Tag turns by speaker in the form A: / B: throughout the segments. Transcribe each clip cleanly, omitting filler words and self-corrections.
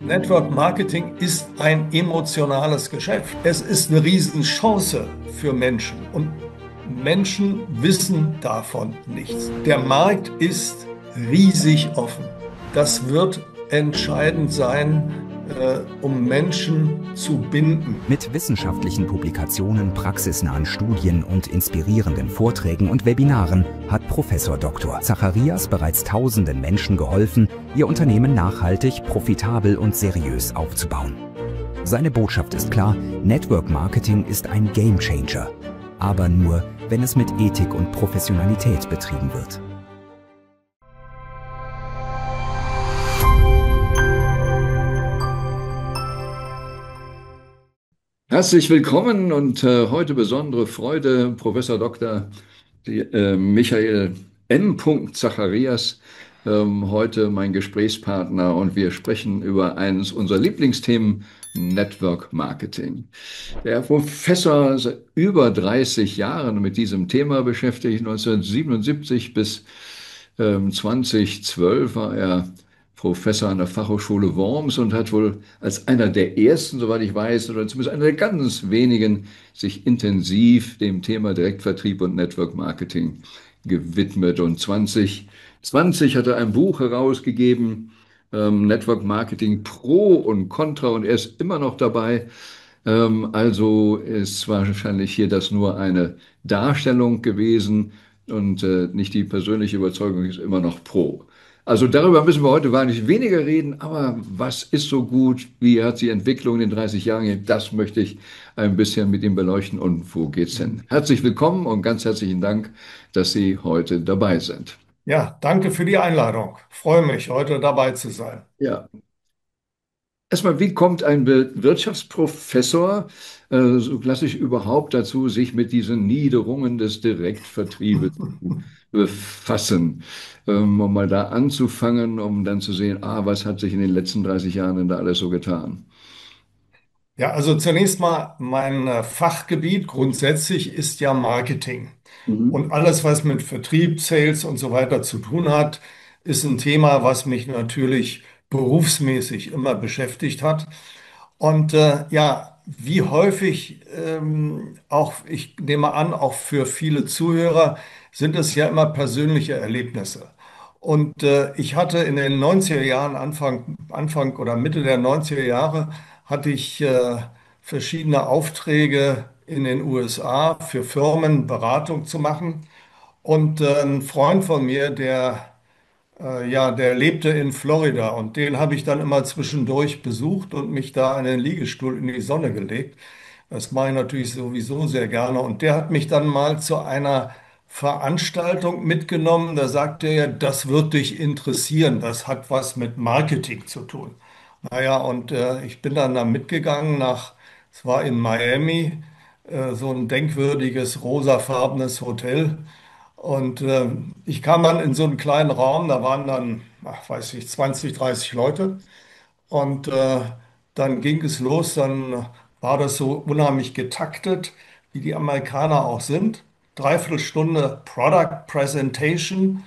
A: Network Marketing ist ein emotionales Geschäft. Es ist eine Riesenchance für Menschen und Menschen wissen davon nichts. Der Markt ist riesig offen. Das wird entscheidend sein, um Menschen zu binden.
B: Mit wissenschaftlichen Publikationen, praxisnahen Studien und inspirierenden Vorträgen und Webinaren hat Professor Dr. Zacharias bereits tausenden Menschen geholfen, ihr Unternehmen nachhaltig, profitabel und seriös aufzubauen. Seine Botschaft ist klar: Network Marketing ist ein Gamechanger, aber nur, wenn es mit Ethik und Professionalität betrieben wird.
C: Herzlich willkommen und heute besondere Freude, Professor Dr. Michael M. Zacharias, heute mein Gesprächspartner, und wir sprechen über eines unserer Lieblingsthemen, Network Marketing. Der Herr Professor ist seit über 30 Jahren mit diesem Thema beschäftigt. 1977 bis 2012 war er Professor an der Fachhochschule Worms und hat wohl als einer der ersten, soweit ich weiß, oder zumindest einer der ganz wenigen, sich intensiv dem Thema Direktvertrieb und Network Marketing gewidmet. Und 2020 hat er ein Buch herausgegeben, Network Marketing Pro und Contra, und er ist immer noch dabei. Also ist wahrscheinlich hier das nur eine Darstellung gewesen und nicht die persönliche Überzeugung ist immer noch Pro. Also darüber müssen wir heute wahrlich weniger reden, aber was ist so gut, wie hat die Entwicklung in den 30 Jahren gegeben, das möchte ich ein bisschen mit ihm beleuchten, und wo geht's hin? Herzlich willkommen und ganz herzlichen Dank, dass Sie heute dabei sind.
A: Ja, danke für die Einladung. Freue mich, heute dabei zu sein.
C: Ja, erstmal, wie kommt ein Wirtschaftsprofessor, so klassisch überhaupt dazu, sich mit diesen Niederungen des Direktvertriebes zu befassen? Um mal da anzufangen, um dann zu sehen, was hat sich in den letzten 30 Jahren denn da alles so getan?
A: Ja, also zunächst mal mein Fachgebiet grundsätzlich ist ja Marketing.
C: Mhm.
A: Und alles, was mit Vertrieb, Sales und so weiter zu tun hat, ist ein Thema, was mich natürlich berufsmäßig immer beschäftigt hat. Und ja, wie häufig auch, ich nehme an, auch für viele Zuhörer sind es ja immer persönliche Erlebnisse. Und ich hatte in den 90er Jahren, Anfang oder Mitte der 90er Jahre, hatte ich verschiedene Aufträge in den USA für Firmen Beratung zu machen. Und ein Freund von mir, der lebte in Florida, und den habe ich dann immer zwischendurch besucht und mich da in den Liegestuhl in die Sonne gelegt. Das mache ich natürlich sowieso sehr gerne. Und der hat mich dann mal zu einer Veranstaltung mitgenommen. Da sagte er, das wird dich interessieren. Das hat was mit Marketing zu tun. Naja, und ich bin dann da mitgegangen es war in Miami, so ein denkwürdiges rosafarbenes Hotel. Und ich kam dann in so einen kleinen Raum, da waren dann, ach, weiß ich, 20, 30 Leute. Und dann ging es los, dann war das so unheimlich getaktet, wie die Amerikaner auch sind. Dreiviertelstunde Product Presentation,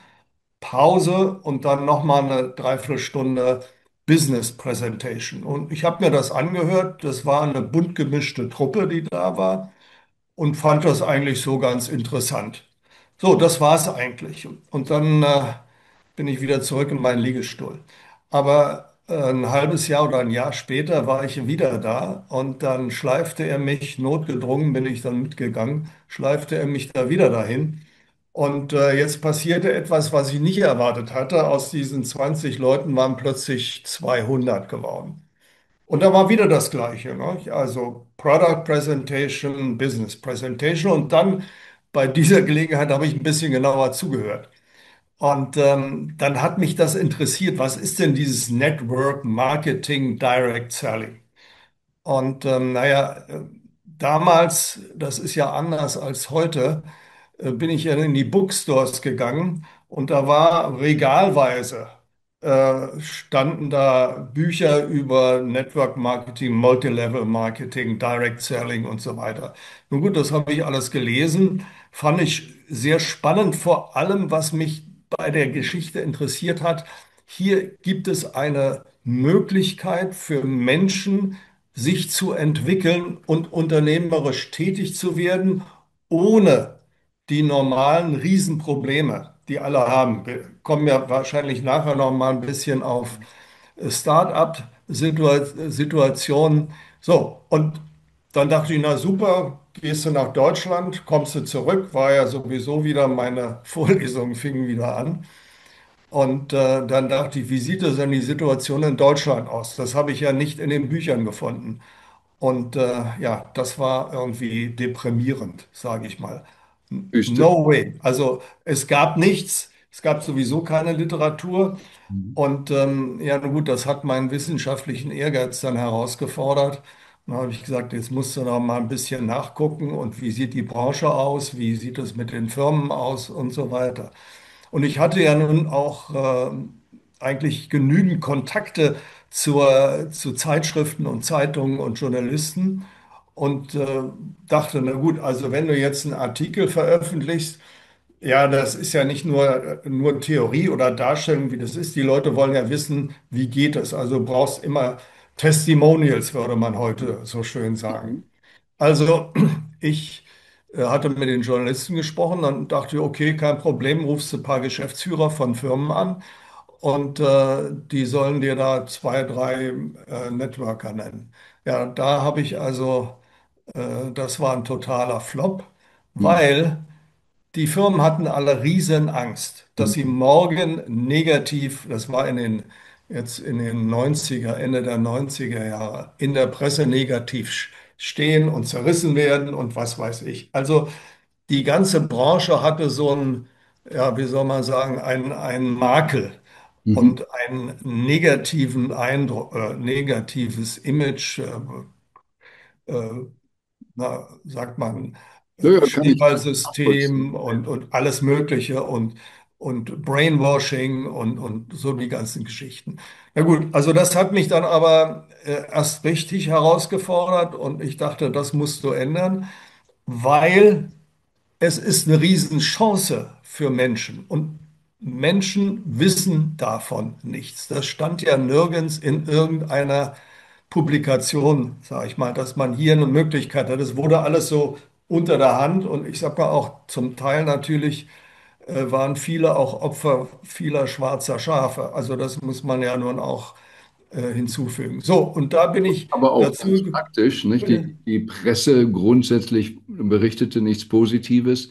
A: Pause und dann nochmal eine Dreiviertelstunde Business Presentation. Und ich habe mir das angehört, das war eine bunt gemischte Truppe, die da war, und fand das eigentlich so ganz interessant. So, das war es eigentlich. Und dann bin ich wieder zurück in meinen Liegestuhl. Aber ein halbes Jahr oder ein Jahr später war ich wieder da, und dann schleifte er mich, notgedrungen bin ich dann mitgegangen, schleifte er mich da wieder dahin. Und jetzt passierte etwas, was ich nicht erwartet hatte. Aus diesen 20 Leuten waren plötzlich 200 geworden. Und da war wieder das Gleiche, ne? Also Product Presentation, Business Presentation. Und dann bei dieser Gelegenheit habe ich ein bisschen genauer zugehört. Und dann hat mich das interessiert, was ist denn dieses Network Marketing Direct Selling? Und naja, damals, das ist ja anders als heute, bin ich ja in die Bookstores gegangen, und da war regalweise, standen da Bücher über Network Marketing, Multilevel Marketing, Direct Selling und so weiter. Nun gut, das habe ich alles gelesen, fand ich sehr spannend, vor allem was mich bei der Geschichte interessiert hat. Hier gibt es eine Möglichkeit für Menschen, sich zu entwickeln und unternehmerisch tätig zu werden, ohne die normalen Riesenprobleme, die alle haben. Wir kommen ja wahrscheinlich nachher noch mal ein bisschen auf Start-up-Situationen. So, und dann dachte ich, na super, gehst du nach Deutschland, kommst du zurück, war ja sowieso wieder, meine Vorlesungen fingen wieder an. Und dann dachte ich, wie sieht es denn die Situation in Deutschland aus? Das habe ich ja nicht in den Büchern gefunden. Und ja, das war irgendwie deprimierend, sage ich mal.
C: Wüste.
A: No way. Also es gab nichts, es gab sowieso keine Literatur.
C: Mhm.
A: Und ja, nun gut, das hat meinen wissenschaftlichen Ehrgeiz dann herausgefordert. Dann habe ich gesagt, jetzt musst du noch mal ein bisschen nachgucken und wie sieht die Branche aus, wie sieht es mit den Firmen aus und so weiter. Und ich hatte ja nun auch eigentlich genügend Kontakte zu Zeitschriften und Zeitungen und Journalisten und dachte, na gut, also wenn du jetzt einen Artikel veröffentlichst, ja, das ist ja nicht nur Theorie oder Darstellung, wie das ist. Die Leute wollen ja wissen, wie geht es. Also du brauchst immer Testimonials, würde man heute so schön sagen.
C: Mhm.
A: Also ich hatte mit den Journalisten gesprochen, dann dachte ich, okay, kein Problem, rufst du ein paar Geschäftsführer von Firmen an und die sollen dir da zwei, drei Networker nennen. Ja, da habe ich also, das war ein totaler Flop,
C: Mhm.
A: weil die Firmen hatten alle riesen Angst, dass sie
C: Mhm.
A: morgen negativ, das war jetzt in den 90er, Ende der 90er Jahre, in der Presse negativ stehen und zerrissen werden und was weiß ich. Also die ganze Branche hatte so einen, ja, wie soll man sagen, einen Makel
C: Mhm.
A: und einen negativen Eindruck, negatives Image, sagt man,
C: Ja, ja, kann ich
A: Schneeballsystem
C: nachvollziehen.
A: und alles Mögliche und Brainwashing und so die ganzen Geschichten. Na gut, also das hat mich dann aber erst richtig herausgefordert und ich dachte, das musst du ändern, weil es ist eine Riesenchance für Menschen und Menschen wissen davon nichts. Das stand ja nirgends in irgendeiner Publikation, sage ich mal, dass man hier eine Möglichkeit hat. Es wurde alles so unter der Hand und ich sage mal auch zum Teil natürlich waren viele auch Opfer vieler schwarzer Schafe. Also das muss man ja nun auch hinzufügen. So, und da bin ich
C: Aber auch ganz
A: dazu.
C: praktisch, nicht?
A: Bitte?
C: Die Presse grundsätzlich berichtete nichts Positives.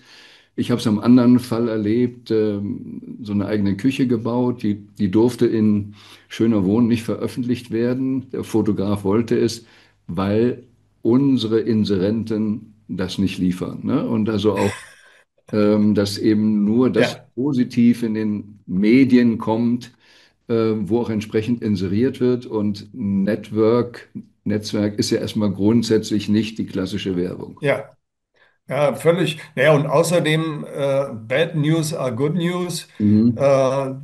C: Ich habe es am anderen Fall erlebt, so eine eigene Küche gebaut, die durfte in Schöner Wohnen nicht veröffentlicht werden. Der Fotograf wollte es, weil unsere Inserenten das nicht liefern. Ne? Und also auch, dass eben nur das
A: Ja.
C: positiv in den Medien kommt, wo auch entsprechend inseriert wird. Und Netzwerk ist ja erstmal grundsätzlich nicht die klassische Werbung.
A: Ja, ja, völlig. Naja, und außerdem, Bad News are Good News.
C: Mhm.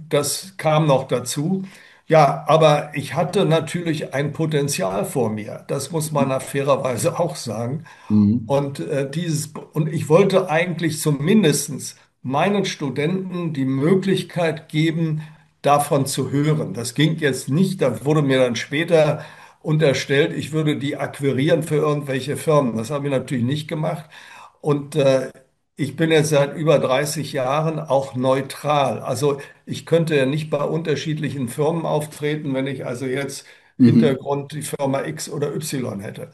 A: Das kam noch dazu. Ja, aber ich hatte natürlich ein Potenzial vor mir. Das muss man ja fairerweise auch sagen.
C: Mhm.
A: Und ich wollte eigentlich zumindest meinen Studenten die Möglichkeit geben, davon zu hören. Das ging jetzt nicht, da wurde mir dann später unterstellt, ich würde die akquirieren für irgendwelche Firmen. Das habe ich natürlich nicht gemacht. Und ich bin jetzt seit über 30 Jahren auch neutral. Also ich könnte ja nicht bei unterschiedlichen Firmen auftreten, wenn ich also jetzt
C: Mhm.
A: Hintergrund die Firma X oder Y hätte.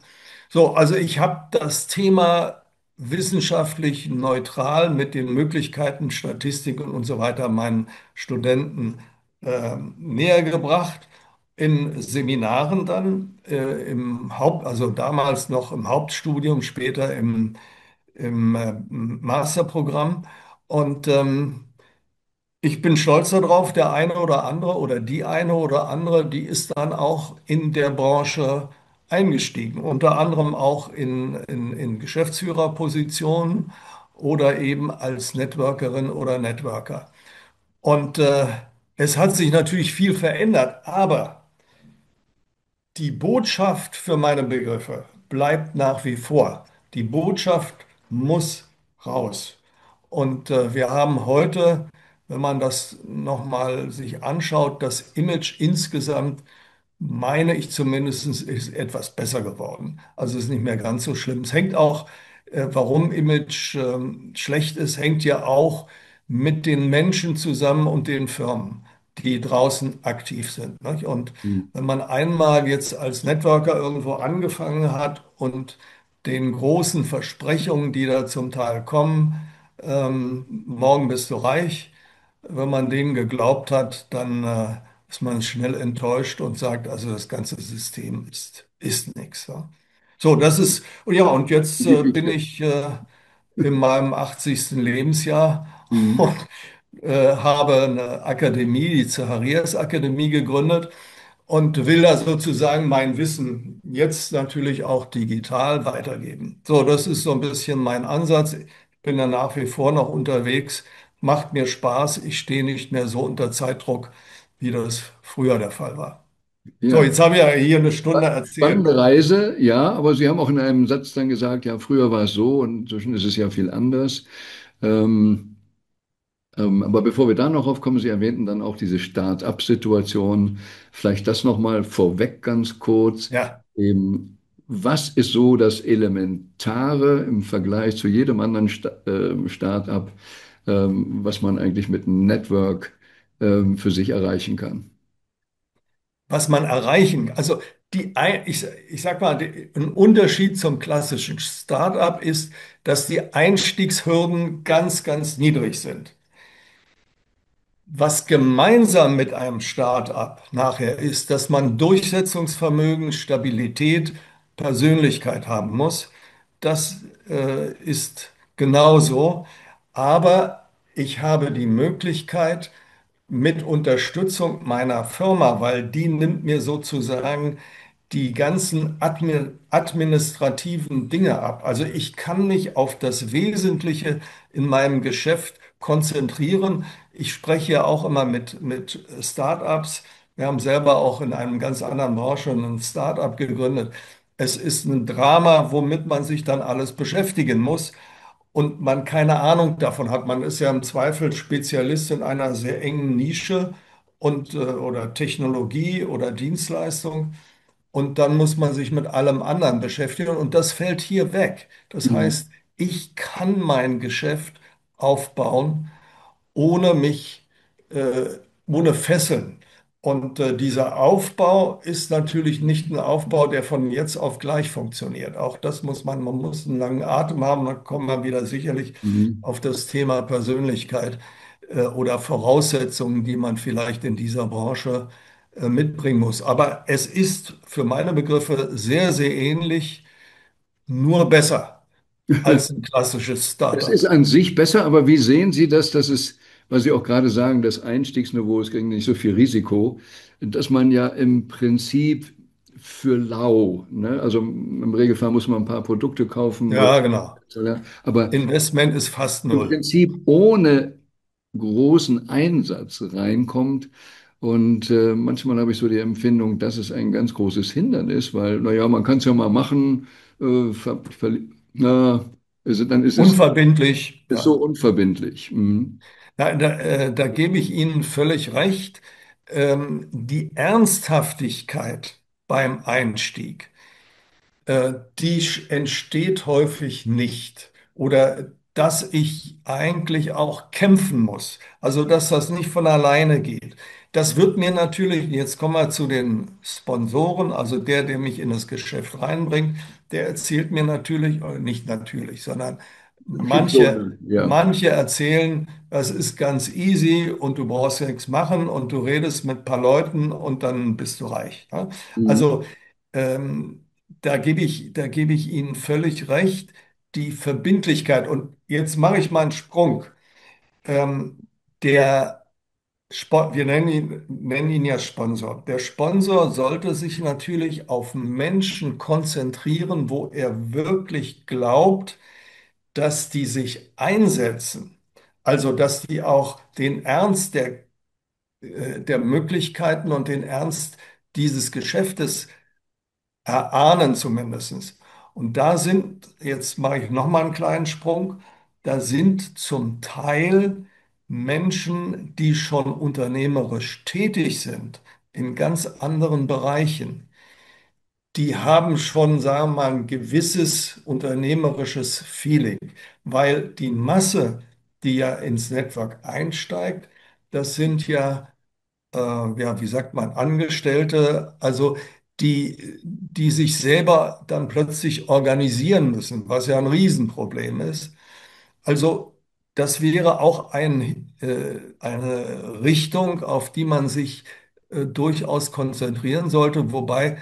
A: So, also ich habe das Thema wissenschaftlich neutral mit den Möglichkeiten, Statistiken und so weiter meinen Studenten näher gebracht. In Seminaren dann also damals noch im Hauptstudium, später im Masterprogramm. Und ich bin stolz darauf, der eine oder andere oder die eine oder andere, die ist dann auch in der Branche eingestiegen, unter anderem auch in Geschäftsführerpositionen oder eben als Networkerin oder Networker. Und es hat sich natürlich viel verändert, aber die Botschaft für meine Begriffe bleibt nach wie vor. Die Botschaft muss raus. Und wir haben heute, wenn man das nochmal sich anschaut, das Image insgesamt meine ich zumindest, ist etwas besser geworden. Also es ist nicht mehr ganz so schlimm. Es hängt auch, warum Image schlecht ist, hängt ja auch mit den Menschen zusammen und den Firmen, die draußen aktiv sind. Nicht? Und
C: Mhm.
A: wenn man einmal jetzt als Networker irgendwo angefangen hat und den großen Versprechungen, die da zum Teil kommen, morgen bist du reich, wenn man denen geglaubt hat, dann ist man schnell enttäuscht und sagt, also das ganze System ist nichts. Ja. So, das ist, und ja, und jetzt bin ich in meinem 80. Lebensjahr und
C: Mhm.
A: habe eine Akademie, die Zacharias Akademie gegründet und will da sozusagen mein Wissen jetzt natürlich auch digital weitergeben. So, das ist so ein bisschen mein Ansatz. Ich bin da nach wie vor noch unterwegs, macht mir Spaß. Ich stehe nicht mehr so unter Zeitdruck, wie das früher der Fall war. So,
C: Ja,
A: jetzt habe ich ja hier eine Stunde erzählt.
C: spannende Reise, ja, aber Sie haben auch in einem Satz dann gesagt, ja, früher war es so und inzwischen ist es ja viel anders. Ähm, aber bevor wir da noch aufkommen, Sie erwähnten dann auch diese Start-up-Situation. Vielleicht das nochmal vorweg ganz kurz.
A: Ja.
C: Was ist so das Elementare im Vergleich zu jedem anderen Start-up, was man eigentlich mit einem Network für sich erreichen kann?
A: Was man erreichen, also ich sag mal, ein Unterschied zum klassischen Startup ist, dass die Einstiegshürden ganz, ganz niedrig sind. Was gemeinsam mit einem Start-up nachher ist, dass man Durchsetzungsvermögen, Stabilität, Persönlichkeit haben muss. Das ist genauso. Aber ich habe die Möglichkeit, mit Unterstützung meiner Firma, weil die nimmt mir sozusagen die ganzen administrativen Dinge ab. Also ich kann mich auf das Wesentliche in meinem Geschäft konzentrieren. Ich spreche ja auch immer mit Startups. Wir haben selber auch in einem ganz anderen Branche ein Startup gegründet. Es ist ein Drama, womit man sich dann alles beschäftigen muss und man keine Ahnung davon hat. Man ist ja im Zweifel Spezialist in einer sehr engen Nische und oder Technologie oder Dienstleistung. Und dann muss man sich mit allem anderen beschäftigen. Und das fällt hier weg. Das
C: Mhm.
A: heißt, ich kann mein Geschäft aufbauen ohne mich, äh, ohne Fesseln. Und dieser Aufbau ist natürlich nicht ein Aufbau, der von jetzt auf gleich funktioniert. Auch das muss man muss einen langen Atem haben, dann kommt man wieder sicherlich
C: Mhm.
A: auf das Thema Persönlichkeit oder Voraussetzungen, die man vielleicht in dieser Branche mitbringen muss. Aber es ist für meine Begriffe sehr, sehr ähnlich, nur besser als ein klassisches
C: Es ist
A: Startup.
C: an sich besser, aber wie sehen Sie das, dass es, weil Sie auch gerade sagen, das Einstiegsniveau ist gegen nicht so viel Risiko, dass man ja im Prinzip für lau, ne? Also im Regelfall muss man ein paar Produkte kaufen,
A: Ja, genau.
C: aber
A: Investment ist fast
C: im
A: null.
C: Prinzip ohne großen Einsatz reinkommt. Und manchmal habe ich so die Empfindung, das ist ein ganz großes Hindernis, weil, naja, man kann es ja mal machen, na, dann ist es
A: Unverbindlich,
C: ist so
A: ja.
C: unverbindlich. Mhm.
A: Da gebe ich Ihnen völlig recht. Die Ernsthaftigkeit beim Einstieg, entsteht häufig nicht. Oder dass ich eigentlich auch kämpfen muss. Also, dass das nicht von alleine geht. Das wird mir natürlich, jetzt kommen wir zu den Sponsoren, also der mich in das Geschäft reinbringt, der erzählt mir natürlich, oder nicht natürlich, sondern
C: Gibt so eine, ja.
A: manche erzählen, das ist ganz easy und du brauchst ja nichts machen und du redest mit ein paar Leuten und dann bist du reich. Ne?
C: Mhm.
A: Also, ähm, da gebe ich Ihnen völlig recht. Die Verbindlichkeit, und jetzt mache ich mal einen Sprung. Ähm, der wir nennen ihn ja Sponsor. Der Sponsor sollte sich natürlich auf Menschen konzentrieren, wo er wirklich glaubt, dass die sich einsetzen. Also, dass die auch den Ernst der Möglichkeiten und den Ernst dieses Geschäftes erahnen zumindest. Und da sind, jetzt mache ich nochmal einen kleinen Sprung, da sind zum Teil Menschen, die schon unternehmerisch tätig sind, in ganz anderen Bereichen, die haben schon, sagen wir mal, ein gewisses unternehmerisches Feeling, weil die Masse, die ja ins Network einsteigt, das sind ja, wie sagt man, Angestellte, also die sich selber dann plötzlich organisieren müssen, was ja ein Riesenproblem ist. Also das wäre auch eine Richtung, auf die man sich durchaus konzentrieren sollte. Wobei,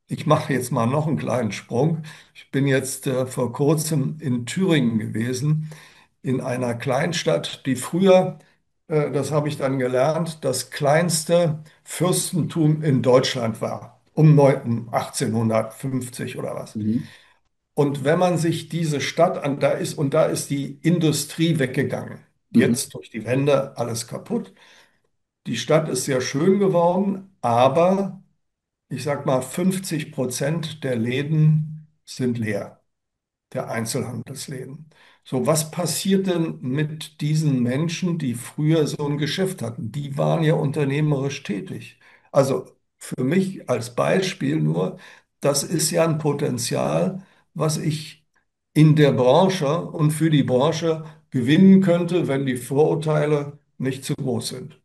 A: ich mache jetzt mal noch einen kleinen Sprung. Ich bin jetzt vor kurzem in Thüringen gewesen, in einer Kleinstadt, die früher, das habe ich dann gelernt, das kleinste Fürstentum in Deutschland war, um 1850 oder was.
C: Mhm.
A: Und wenn man sich diese Stadt an, da ist die Industrie weggegangen.
C: Mhm.
A: Jetzt durch die Wende alles kaputt. Die Stadt ist sehr schön geworden, aber ich sag mal, 50% der Läden sind leer, der Einzelhandelsläden. So, was passiert denn mit diesen Menschen, die früher so ein Geschäft hatten? Die waren ja unternehmerisch tätig. Also für mich als Beispiel nur, das ist ja ein Potenzial, was ich in der Branche und für die Branche gewinnen könnte, wenn die Vorurteile nicht zu groß sind.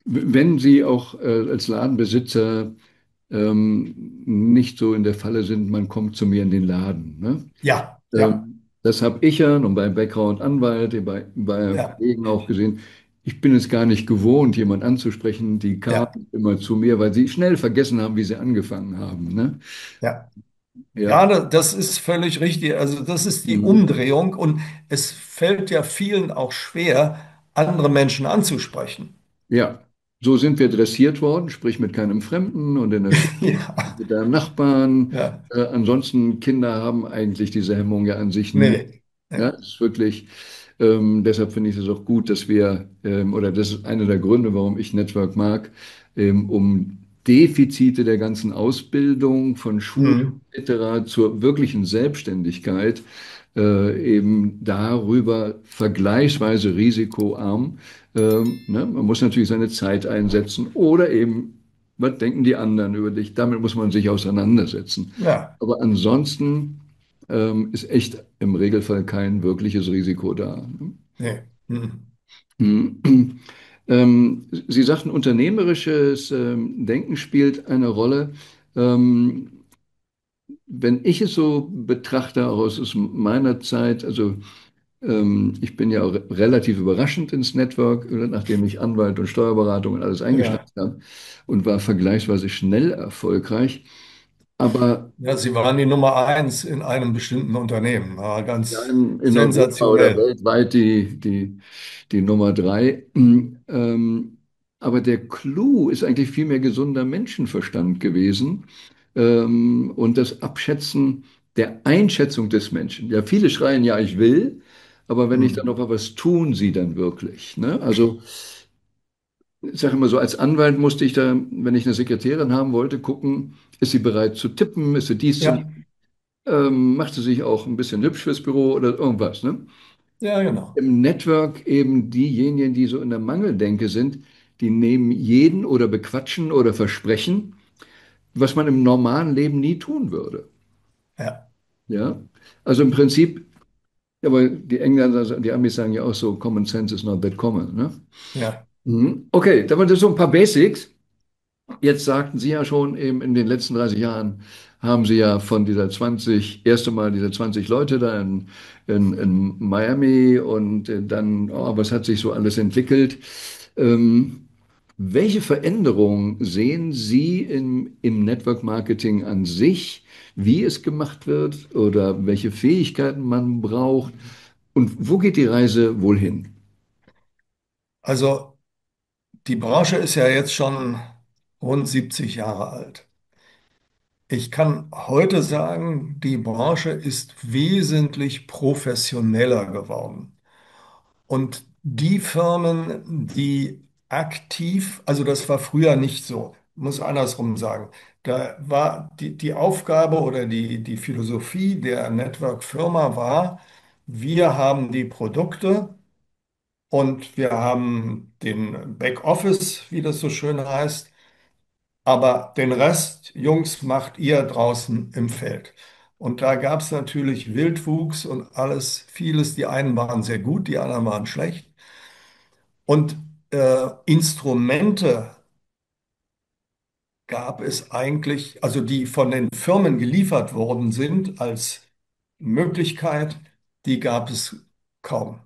C: Wenn Sie auch als Ladenbesitzer nicht so in der Falle sind, man kommt zu mir in den Laden. Ne?
A: Ja, ja,
C: Das habe ich ja und beim Bäcker und Anwalt, bei
A: ja,
C: Kollegen auch gesehen. Ich bin es gar nicht gewohnt, jemanden anzusprechen. Die
A: ja,
C: kamen immer zu mir, weil sie schnell vergessen haben, wie sie angefangen haben. Ne?
A: ja.
C: Ja.
A: Ja, das ist völlig richtig. Also das ist die
C: Mhm.
A: Umdrehung und es fällt ja vielen auch schwer, andere Menschen anzusprechen.
C: Ja, so sind wir dressiert worden, sprich mit keinem Fremden und in der Stadt
A: Ja,
C: mit deinem Nachbarn.
A: ja,
C: Ansonsten, Kinder haben eigentlich diese Hemmung ja an sich nicht.
A: nee,
C: Ja,
A: nee.
C: es ist wirklich, deshalb finde ich es auch gut, dass wir, oder das ist einer der Gründe, warum ich Network mag, um Defizite der ganzen Ausbildung, von Schule
A: Hm.
C: etc. zur wirklichen Selbstständigkeit eben darüber vergleichsweise risikoarm. Ne? Man muss natürlich seine Zeit einsetzen oder eben, was denken die anderen über dich? Damit muss man sich auseinandersetzen.
A: Ja,
C: Aber ansonsten ist echt im Regelfall kein wirkliches Risiko da. Ne?
A: nee. Hm.
C: Mhm. Sie sagten, unternehmerisches Denken spielt eine Rolle. Ähm, Wenn ich es so betrachte, auch aus meiner Zeit, also ich bin ja auch relativ überraschend ins Network, nachdem ich Anwalt und Steuerberatung und alles
A: Ja,
C: eingestampft habe und war vergleichsweise schnell erfolgreich. Aber
A: ja, Sie waren die Nummer eins in einem bestimmten Unternehmen. War
C: ja,
A: ganz
C: in Europa oder
A: sensationell.
C: weltweit die Nummer drei. Aber der Clou ist eigentlich viel mehr gesunder Menschenverstand gewesen und das Abschätzen der Einschätzung des Menschen. Ja, viele schreien, ja, ich will, aber wenn ich dann
A: Hm.
C: noch was tun sie dann wirklich? Ne? Also ich sage immer so, als Anwalt musste ich da, wenn ich eine Sekretärin haben wollte, gucken, ist sie bereit zu tippen, ist sie dies zu,
A: Ja,
C: macht sie sich auch ein bisschen hübsch fürs Büro oder irgendwas. Ne?
A: ja, genau.
C: Im Network eben diejenigen, die so in der Mangeldenke sind, die nehmen jeden oder bequatschen oder versprechen, was man im normalen Leben nie tun würde.
A: Ja,
C: Ja, also im Prinzip, aber die Engländer, die Amis sagen ja auch so, Common Sense is not that common. Ne?
A: ja,
C: Mhm. Okay, da waren das so ein paar Basics. Jetzt sagten Sie ja schon, eben in den letzten 30 Jahren haben Sie ja von dieser 20, erste Mal diese 20 Leute da in Miami und dann, oh, was hat sich so alles entwickelt? Ähm, Welche Veränderungen sehen Sie im Network Marketing an sich, wie es gemacht wird oder welche Fähigkeiten man braucht und wo geht die Reise wohl hin?
A: also die Branche ist ja jetzt schon rund 70 Jahre alt. Ich kann heute sagen, die Branche ist wesentlich professioneller geworden. Und die Firmen, die aktiv, also das war früher nicht so, muss andersrum sagen, da war die Aufgabe oder die Philosophie der Network-Firma war, wir haben die Produkte und wir haben den Backoffice, wie das so schön heißt. aber den Rest, Jungs, macht ihr draußen im Feld. Und da gab es natürlich Wildwuchs und alles, vieles. Die einen waren sehr gut, die anderen waren schlecht. Und Instrumente gab es eigentlich, also die von den Firmen geliefert worden sind als Möglichkeit, die gab es kaum.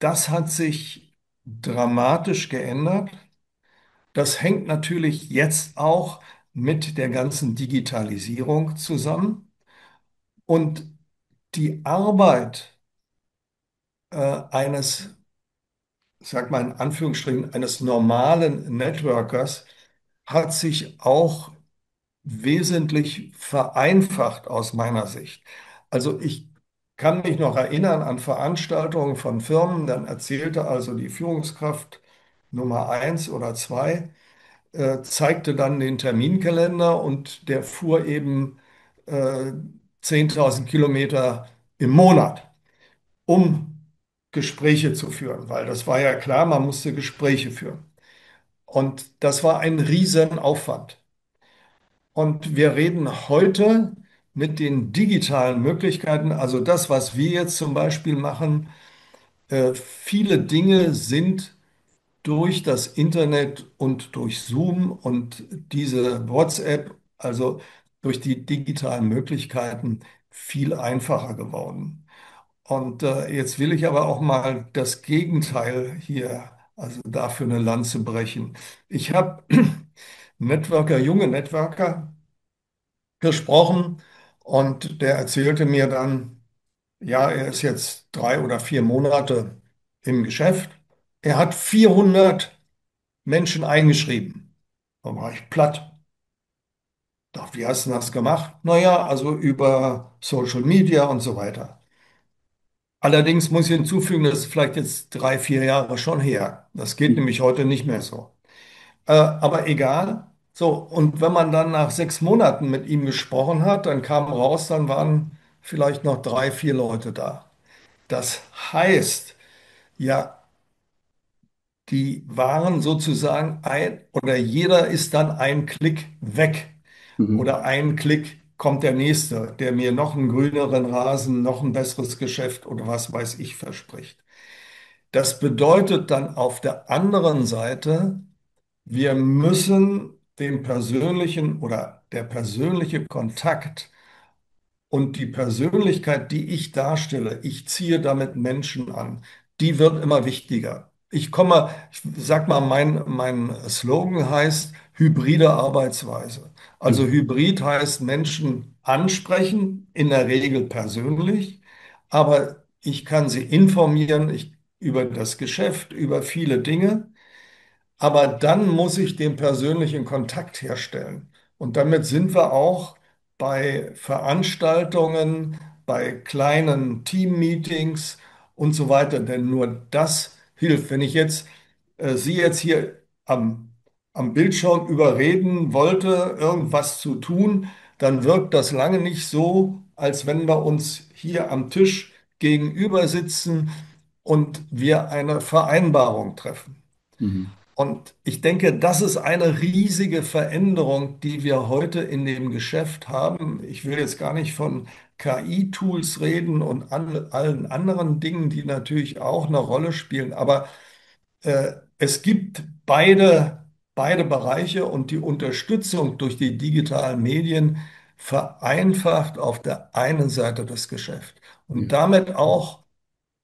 A: Das hat sich dramatisch geändert. Das hängt natürlich jetzt auch mit der ganzen Digitalisierung zusammen. Und die Arbeit eines, sag mal in Anführungsstrichen, eines normalen Networkers hat sich auch wesentlich vereinfacht aus meiner Sicht. Also ich kann mich noch erinnern an Veranstaltungen von Firmen, dann erzählte also die Führungskraft Nummer eins oder zwei, zeigte dann den Terminkalender und der fuhr eben äh, 10.000 Kilometer im Monat, um Gespräche zu führen, weil das war ja klar, man musste Gespräche führen. Und das war ein Riesenaufwand. Und wir reden heute mit den digitalen Möglichkeiten, also das, was wir jetzt zum Beispiel machen, viele Dinge sind durch das Internet und durch Zoom und diese WhatsApp, also durch die digitalen Möglichkeiten, viel einfacher geworden. Und jetzt will ich aber auch mal das Gegenteil hier, also dafür eine Lanze brechen. Ich habe Networker, junge Networker gesprochen und der erzählte mir dann, ja, er ist jetzt 3 oder 4 Monate im Geschäft. Er hat 400 Menschen eingeschrieben. Da war ich platt. Dachte, wie hast du das gemacht? Naja, also über Social Media und so weiter. Allerdings muss ich hinzufügen, das ist vielleicht jetzt 3, 4 Jahre schon her. Das geht nämlich heute nicht mehr so. Aber egal. So, und wenn man dann nach 6 Monaten mit ihm gesprochen hat, dann kam raus, dann waren vielleicht noch 3, 4 Leute da. Das heißt, ja, die waren sozusagen oder jeder ist dann ein Klick weg.
C: Mhm.
A: Oder ein Klick kommt der nächste, der mir noch einen grüneren Rasen, noch ein besseres Geschäft oder was weiß ich verspricht. Das bedeutet dann auf der anderen Seite, wir müssen den persönlichen oder der persönliche Kontakt und die Persönlichkeit, die ich darstelle, ich ziehe damit Menschen an, die wird immer wichtiger. Ich sag mal, mein Slogan heißt hybride Arbeitsweise. Also
C: Mhm.
A: Hybrid heißt Menschen ansprechen, in der Regel persönlich, aber ich kann sie informieren über das Geschäft, über viele Dinge. Aber dann muss ich den persönlichen Kontakt herstellen. Und damit sind wir auch bei Veranstaltungen, bei kleinen Teammeetings und so weiter. Denn nur das hilft. Wenn ich jetzt Sie jetzt hier am Bildschirm überreden wollte, irgendwas zu tun, dann wirkt das lange nicht so, als wenn wir uns hier am Tisch gegenüber sitzen und wir eine Vereinbarung treffen.
C: Mhm.
A: Und ich denke, das ist eine riesige Veränderung, die wir heute in dem Geschäft haben. Ich will jetzt gar nicht von KI-Tools reden und allen anderen Dingen, die natürlich auch eine Rolle spielen. Aber es gibt beide Bereiche und die Unterstützung durch die digitalen Medien vereinfacht auf der einen Seite das Geschäft und
C: Ja.
A: damit auch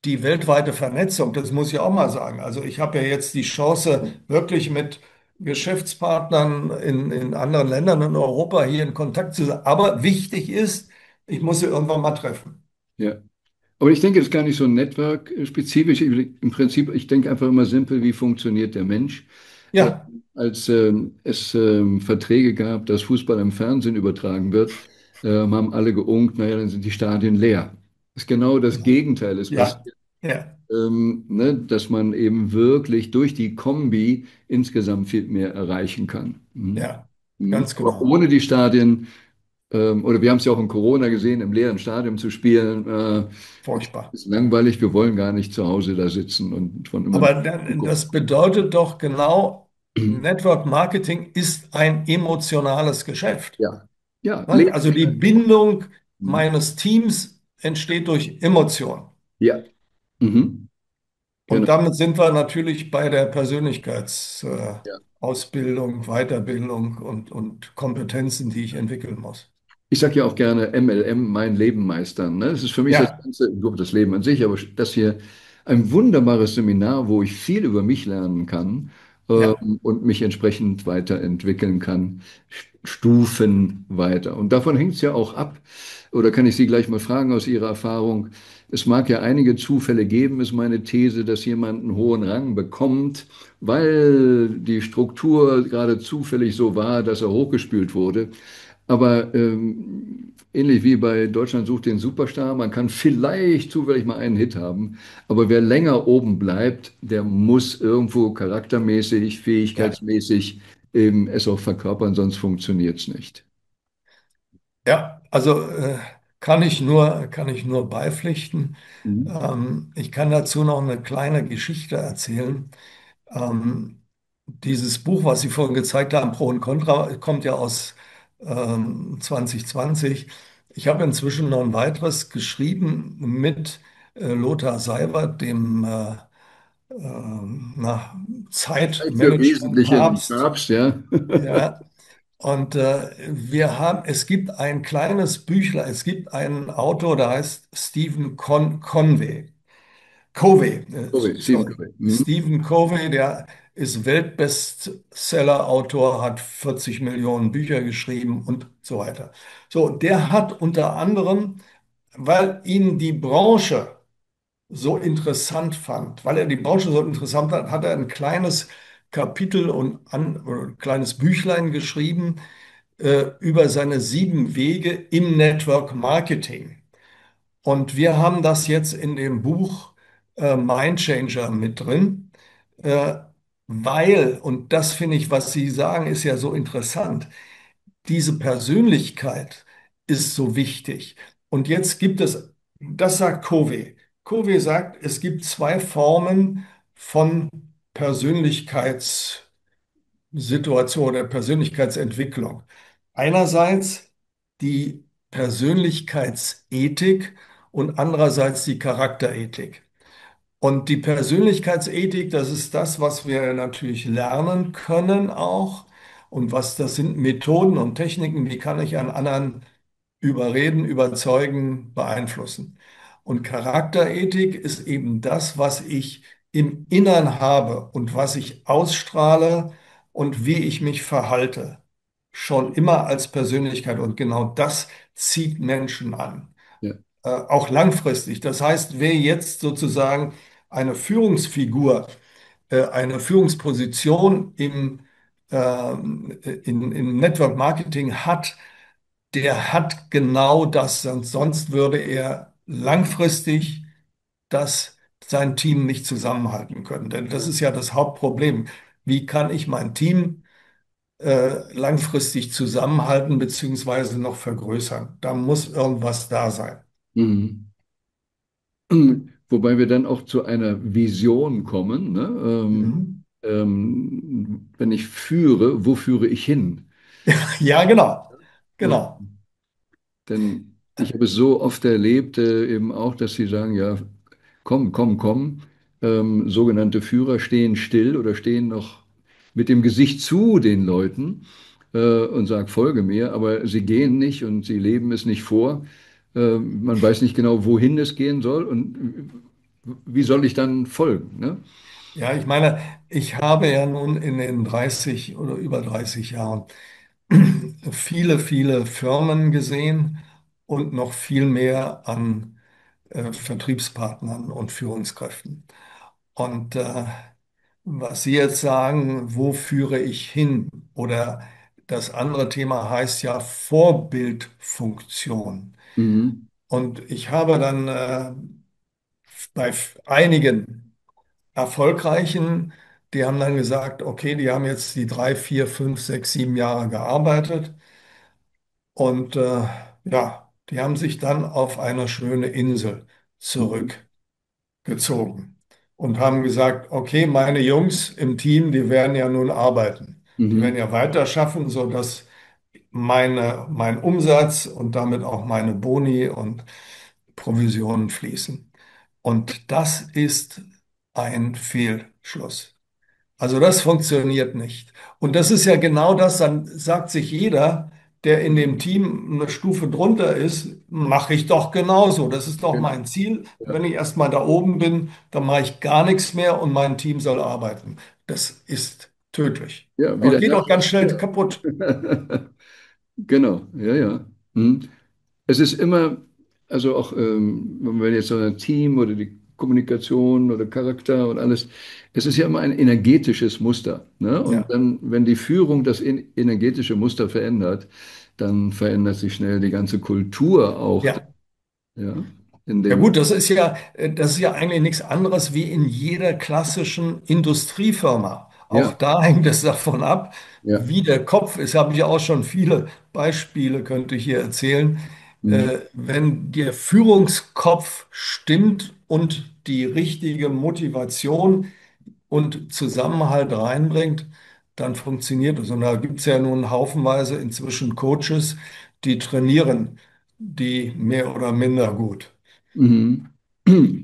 A: die weltweite Vernetzung, das muss ich auch mal sagen. Also ich habe ja jetzt die Chance, wirklich mit Geschäftspartnern in anderen Ländern in Europa hier in Kontakt zu sein. Aber wichtig ist, ich muss sie irgendwann mal treffen.
C: Ja. Aber ich denke, es ist gar nicht so network-spezifisch. Im Prinzip, ich denke einfach immer simpel, wie funktioniert der Mensch? Äh,
A: Ja,
C: Als es Verträge gab, dass Fußball im Fernsehen übertragen wird, haben alle geunkt, naja, dann sind die Stadien leer. Das ist genau das
A: ja,
C: Gegenteil ist
A: ja,
C: passiert,
A: ja,
C: ne, dass man eben wirklich durch die Kombi insgesamt viel mehr erreichen kann. Mhm.
A: ja,
C: Mhm.
A: ganz
C: Aber
A: genau.
C: ohne die Stadien, oder wir haben es ja auch in Corona gesehen, im leeren Stadion zu spielen,
A: Furchtbar.
C: ist langweilig, wir wollen gar nicht zu Hause da sitzen und von immer.
A: Aber das bedeutet doch genau, Network Marketing ist ein emotionales Geschäft.
C: Ja, ja,
A: Ne? Also die Bindung
C: Mhm.
A: meines Teams entsteht durch Emotion.
C: Ja, mhm.
A: Und
C: Genau.
A: damit sind wir natürlich bei der Persönlichkeitsausbildung,
C: Ja.
A: Ausbildung, Weiterbildung und Kompetenzen, die ich entwickeln muss.
C: Ich sage ja auch gerne MLM, mein Leben meistern. Ne? Das ist für mich das
A: Ja,
C: ganze, gut, das Leben an sich, aber das hier ein wunderbares Seminar, wo ich viel über mich lernen kann
A: ja,
C: und mich entsprechend weiterentwickeln kann, Stufen weiter. Und davon hängt es ja auch ab, oder kann ich Sie gleich mal fragen aus Ihrer Erfahrung? Es mag ja einige Zufälle geben, ist meine These, dass jemand einen hohen Rang bekommt, weil die Struktur gerade zufällig so war, dass er hochgespült wurde. Aber ähnlich wie bei Deutschland sucht den Superstar, man kann vielleicht zufällig mal einen Hit haben, aber wer länger oben bleibt, der muss irgendwo charaktermäßig,
A: ja,
C: fähigkeitsmäßig es auch verkörpern, sonst funktioniert es nicht.
A: ja. Also kann ich nur beipflichten.
C: Mhm.
A: Ich kann dazu noch eine kleine Geschichte erzählen. Dieses Buch, was Sie vorhin gezeigt haben, Pro und Contra, kommt ja aus 2020. Ich habe inzwischen noch ein weiteres geschrieben mit Lothar Seibert, dem na,
C: Zeit für wesentlichen
A: Zeitmanagement-Papst.
C: Papst, ja.
A: Ja. Und es gibt ein kleines Büchlein, es gibt einen Autor, der heißt Conway. Covey,
C: Stephen
A: sorry.
C: Covey. Mhm.
A: Stephen Covey, der ist Weltbestseller-Autor, hat 40 Millionen Bücher geschrieben und so weiter. So, der hat unter anderem, weil ihn die Branche so interessant fand, weil er die Branche so interessant hat, hat er ein kleines Kapitel oder ein kleines Büchlein geschrieben über seine 7 Wege im Network Marketing. Und wir haben das jetzt in dem Buch Mindchanger mit drin, äh, weil, und das finde ich, was Sie sagen, ist ja so interessant, diese Persönlichkeit ist so wichtig. Und jetzt gibt es, das sagt Covey. Covey sagt, es gibt 2 Formen von Persönlichkeitssituation oder Persönlichkeitsentwicklung. Einerseits die Persönlichkeitsethik und andererseits die Charakterethik. Und die Persönlichkeitsethik, das ist das, was wir natürlich lernen können auch. Und das sind Methoden und Techniken, wie kann ich einen anderen überreden, überzeugen, beeinflussen. Und Charakterethik ist eben das, was ich im Innern habe und was ich ausstrahle und wie ich mich verhalte. Schon immer als Persönlichkeit. Und genau das zieht Menschen an,
C: Ja.
A: auch langfristig. Das heißt, wer jetzt sozusagen eine Führungsfigur, eine Führungsposition im Network Marketing hat, der hat genau das, sonst würde er langfristig sein Team nicht zusammenhalten können. Denn das ist ja das Hauptproblem. Wie kann ich mein Team langfristig zusammenhalten beziehungsweise noch vergrößern? Da muss irgendwas da sein.
C: Mhm. Wobei wir dann auch zu einer Vision kommen, ne?
A: Mhm.
C: Wenn ich führe, wo führe ich hin?
A: Ja, genau.
C: Ne?
A: Genau.
C: Denn ich habe es so oft erlebt, eben auch, dass sie sagen, ja, komm, komm, komm. Sogenannte Führer stehen still oder stehen noch mit dem Gesicht zu den Leuten und sagen, folge mir, aber sie gehen nicht und sie leben es nicht vor. Man weiß nicht genau, wohin es gehen soll und wie soll ich dann folgen, ne?
A: Ja, ich meine, ich habe ja nun in den 30 oder über 30 Jahren viele, viele Firmen gesehen und noch viel mehr an Vertriebspartnern und Führungskräften. Und was Sie jetzt sagen, wo führe ich hin? Oder das andere Thema heißt ja Vorbildfunktion.
C: Mhm.
A: Und ich habe dann bei einigen Erfolgreichen, die haben dann gesagt, okay, die haben jetzt die 3, 4, 5, 6, 7 Jahre gearbeitet und ja, die haben sich dann auf eine schöne Insel
C: Mhm.
A: zurückgezogen. und haben gesagt, okay, meine Jungs im Team, die werden ja nun arbeiten. Die werden
C: Mhm.
A: ja weiter schaffen, sodass mein Umsatz und damit auch meine Boni und Provisionen fließen. Und das ist ein Fehlschluss. Also das funktioniert nicht. Und das ist ja genau das, dann sagt sich jeder, der in dem Team eine Stufe drunter ist, mache ich doch genauso. Das ist doch
C: Ja,
A: mein Ziel.
C: ja.
A: Wenn ich erstmal da oben bin, dann mache ich gar nichts mehr und mein Team soll arbeiten. Das ist tödlich.
C: Ja,
A: Und
C: wieder
A: geht
C: nach.
A: auch ganz schnell
C: Ja.
A: kaputt.
C: Genau, ja, ja. Mhm. Es ist immer, also auch, wenn wir jetzt so ein Team oder die Kommunikation oder Charakter und alles, es ist ja immer ein energetisches Muster. Ne? Und
A: Ja,
C: dann, wenn die Führung das energetische Muster verändert, dann verändert sich schnell die ganze Kultur auch.
A: ja.
C: Ja, in
A: Ja
C: dem,
A: gut, das ist ja eigentlich nichts anderes wie in jeder klassischen Industriefirma. Auch
C: ja,
A: da hängt es davon ab,
C: ja.
A: wie der Kopf ist. Habe ich auch schon viele Beispiele, könnte ich hier erzählen.
C: Mhm.
A: Wenn der Führungskopf stimmt und die richtige Motivation und Zusammenhalt reinbringt, dann funktioniert es. Und da gibt es ja nun haufenweise inzwischen Coaches, die trainieren die mehr oder minder gut.
C: Mhm.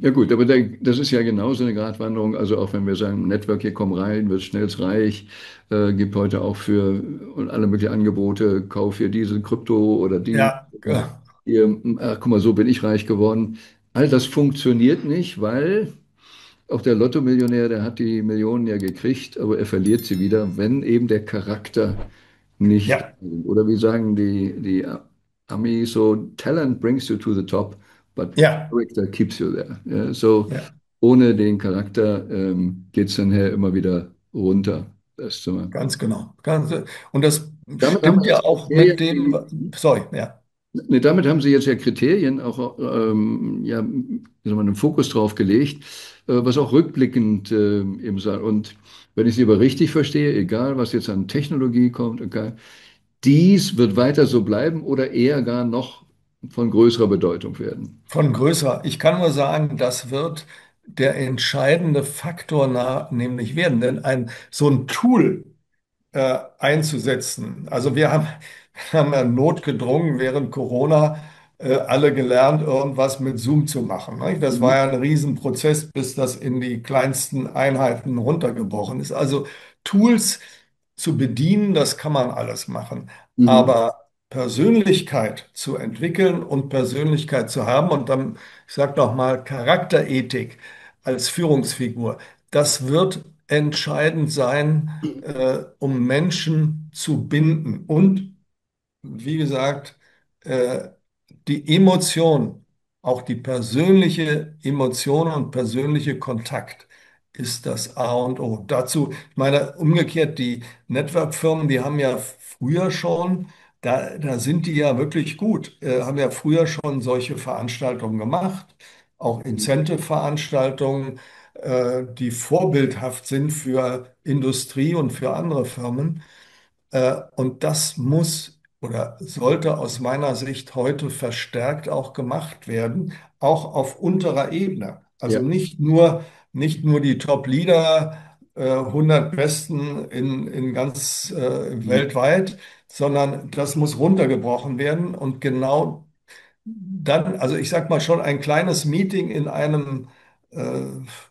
C: Ja gut, aber das ist ja genauso eine Gratwanderung. Also auch wenn wir sagen, Network, hier komm rein, wird schnellstreich, gibt heute auch für und alle möglichen Angebote, kauf hier diese Krypto oder die.
A: Ja,
C: Hier, ach, guck mal, so bin ich reich geworden. All das funktioniert nicht, weil auch der Lotto-Millionär, der hat die Millionen ja gekriegt, aber er verliert sie wieder, wenn eben der Charakter nicht,
A: ja,
C: oder wie sagen die Amis so, Talent brings you to the top, but
A: ja,
C: character keeps you there. Ja, so
A: ja,
C: ohne den Charakter geht es dann her immer wieder runter. Das Zimmer.
A: ganz genau. Und das
C: Damit haben
A: stimmt
C: wir
A: ja
C: jetzt
A: auch
C: Kriterien,
A: mit dem, sorry, ja,
C: nee, damit haben Sie jetzt ja Kriterien auch ja, wie soll man, einen Fokus drauf gelegt, was auch rückblickend eben sagt. Und wenn ich Sie aber richtig verstehe, egal was jetzt an Technologie kommt, egal, dies wird weiter so bleiben oder eher gar noch von größerer Bedeutung werden.
A: von größer. Ich kann nur sagen, das wird der entscheidende Faktor nämlich werden. Denn so ein Tool einzusetzen. Also wir haben ja notgedrungen während Corona alle gelernt, irgendwas mit Zoom zu machen. Nicht? Das war
C: Mhm.
A: ja ein Riesenprozess, bis das in die kleinsten Einheiten runtergebrochen ist. Also Tools zu bedienen, das kann man alles machen.
C: Mhm.
A: Aber Persönlichkeit zu entwickeln und Persönlichkeit zu haben und dann, ich sage noch mal, Charakterethik als Führungsfigur, das wird entscheidend sein, um Menschen zu binden. Und wie gesagt, äh, die Emotion, auch die persönliche Emotion und persönliche Kontakt ist das A und O. Dazu, ich meine, umgekehrt, die Network-Firmen, die haben ja früher schon, da sind die ja wirklich gut, haben ja früher schon solche Veranstaltungen gemacht, auch Incentive-Veranstaltungen, die vorbildhaft sind für Industrie und für andere Firmen. Und das muss oder sollte aus meiner Sicht heute verstärkt auch gemacht werden, auch auf unterer Ebene. Also
C: Ja.
A: nicht nur die Top-Leader, 100 Besten in ganz
C: Mhm.
A: weltweit, sondern das muss runtergebrochen werden. Und genau dann, also ich sag mal schon, ein kleines Meeting in einem, äh,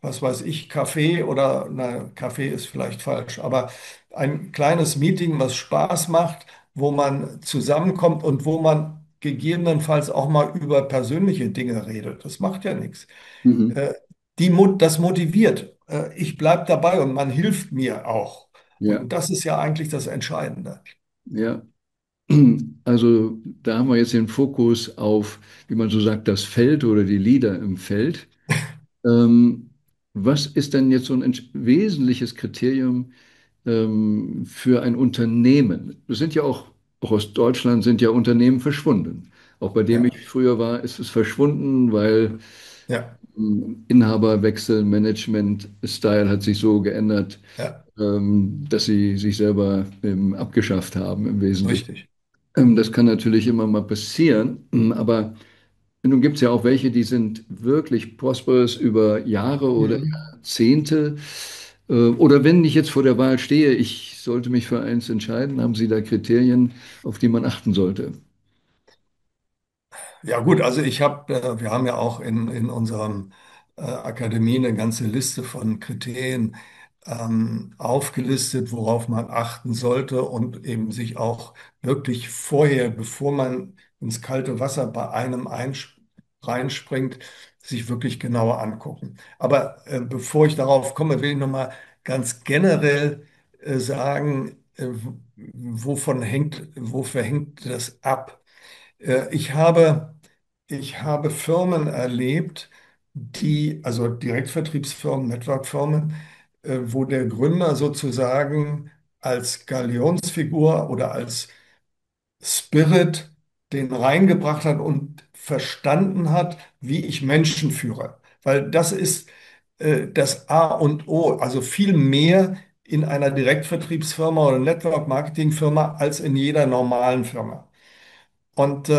A: was weiß ich, Café oder, na, Café ist vielleicht falsch, aber ein kleines Meeting, was Spaß macht, wo man zusammenkommt und wo man gegebenenfalls auch mal über persönliche Dinge redet. Das macht ja nichts.
C: Mhm.
A: Äh, das motiviert. Ich bleibe dabei und man hilft mir auch.
C: Ja,
A: Und das ist ja eigentlich das Entscheidende.
C: ja. Also da haben wir jetzt den Fokus auf, wie man so sagt, das Feld oder die Leader im Feld. Ähm, Was ist denn jetzt so ein wesentliches Kriterium für ein Unternehmen? Das sind ja auch aus Deutschland sind ja Unternehmen verschwunden. Auch bei dem
A: Ja,
C: ich früher war, ist es verschwunden, weil
A: ja,
C: Inhaberwechsel, Management-Style hat sich so geändert,
A: ja,
C: dass sie sich selber abgeschafft haben im Wesentlichen.
A: richtig.
C: Das kann natürlich immer mal passieren, aber nun gibt es ja auch welche, die sind wirklich prosperous über Jahre oder
A: Mhm.
C: Jahrzehnte? Oder wenn ich jetzt vor der Wahl stehe, ich sollte mich für eins entscheiden, haben Sie da Kriterien, auf die man achten sollte?
A: Ja gut, also wir haben ja auch in unserem Akademie eine ganze Liste von Kriterien aufgelistet, worauf man achten sollte und eben sich auch wirklich vorher, bevor man ins kalte Wasser bei einem reinspringt, sich wirklich genauer angucken. Aber bevor ich darauf komme, will ich noch mal ganz generell sagen, wofür hängt das ab? Äh, ich habe, ich habe Firmen erlebt, also Direktvertriebsfirmen, Networkfirmen, wo der Gründer sozusagen als Galionsfigur oder als Spirit den reingebracht hat und verstanden hat, wie ich Menschen führe. Weil das ist das A und O, also viel mehr in einer Direktvertriebsfirma oder Network-Marketing-Firma als in jeder normalen Firma. Und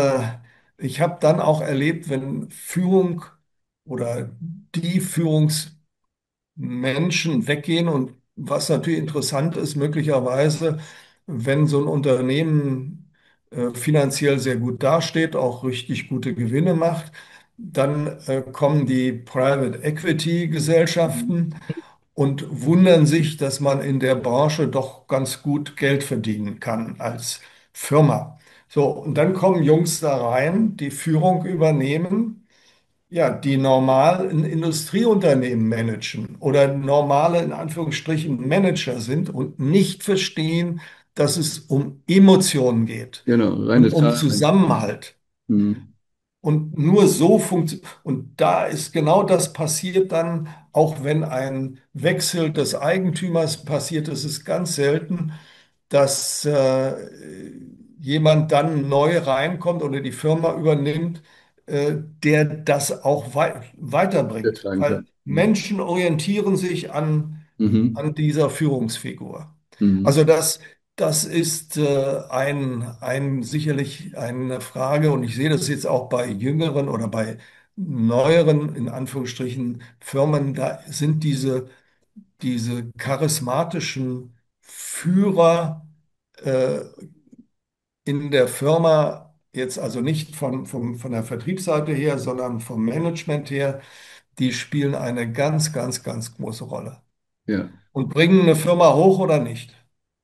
A: ich habe dann auch erlebt, wenn Führung oder die Führungsmenschen weggehen und was natürlich interessant ist, möglicherweise, wenn so ein Unternehmen finanziell sehr gut dasteht, auch richtig gute Gewinne macht, dann kommen die Private Equity Gesellschaften und wundern sich, dass man in der Branche doch ganz gut Geld verdienen kann als Firma. So, und dann kommen Jungs da rein, die Führung übernehmen, ja, die normal ein Industrieunternehmen managen oder normale, in Anführungsstrichen, Manager sind und nicht verstehen, dass es um Emotionen geht
C: Genau, reine
A: und um
C: Zahlen.
A: Zusammenhalt.
C: Mhm.
A: Und nur so funktioniert. Und da ist genau das passiert dann, auch wenn ein Wechsel des Eigentümers passiert, ist es ganz selten, dass jemand dann neu reinkommt oder die Firma übernimmt, der das auch
C: Der
A: weiterbringt.
C: tragen
A: Weil
C: kann. Mhm.
A: Menschen orientieren sich
C: Mhm.
A: an dieser Führungsfigur.
C: Mhm.
A: Also das ist sicherlich eine Frage, und ich sehe das jetzt auch bei jüngeren oder bei neueren, in Anführungsstrichen, Firmen, da sind diese charismatischen Führer äh, in der Firma, jetzt also nicht von der Vertriebsseite her, sondern vom Management her, die spielen eine ganz, ganz, ganz große Rolle
C: Ja.
A: und bringen eine Firma hoch oder nicht.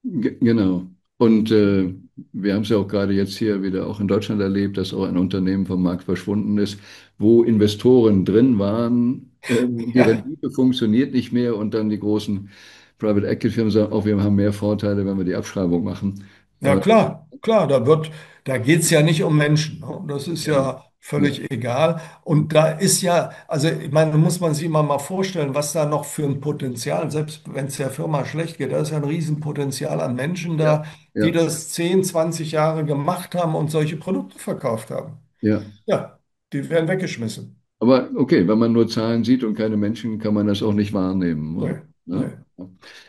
C: Genau. Und wir haben es ja auch gerade jetzt hier wieder auch in Deutschland erlebt, dass auch ein Unternehmen vom Markt verschwunden ist, wo Investoren drin waren. Die
A: Ja,
C: Rendite funktioniert nicht mehr und dann die großen Private Equity Firmen sagen, auch wir haben mehr Vorteile, wenn wir die Abschreibung machen.
A: ja
C: Äh,
A: klar, da geht es ja nicht um Menschen. Ne? Das ist
C: genau.
A: ja
C: Ja,
A: völlig egal. Und da ist ja, also ich meine, da muss man sich mal vorstellen, was da noch für ein Potenzial, selbst wenn es der Firma schlecht geht, da ist ja ein Riesenpotenzial an Menschen
C: ja,
A: da, die
C: ja,
A: das 10, 20 Jahre gemacht haben und solche Produkte verkauft haben.
C: ja.
A: Ja, die werden weggeschmissen.
C: Aber okay, wenn man nur Zahlen sieht und keine Menschen, kann man das auch nicht wahrnehmen.
A: Nee,
C: Ne?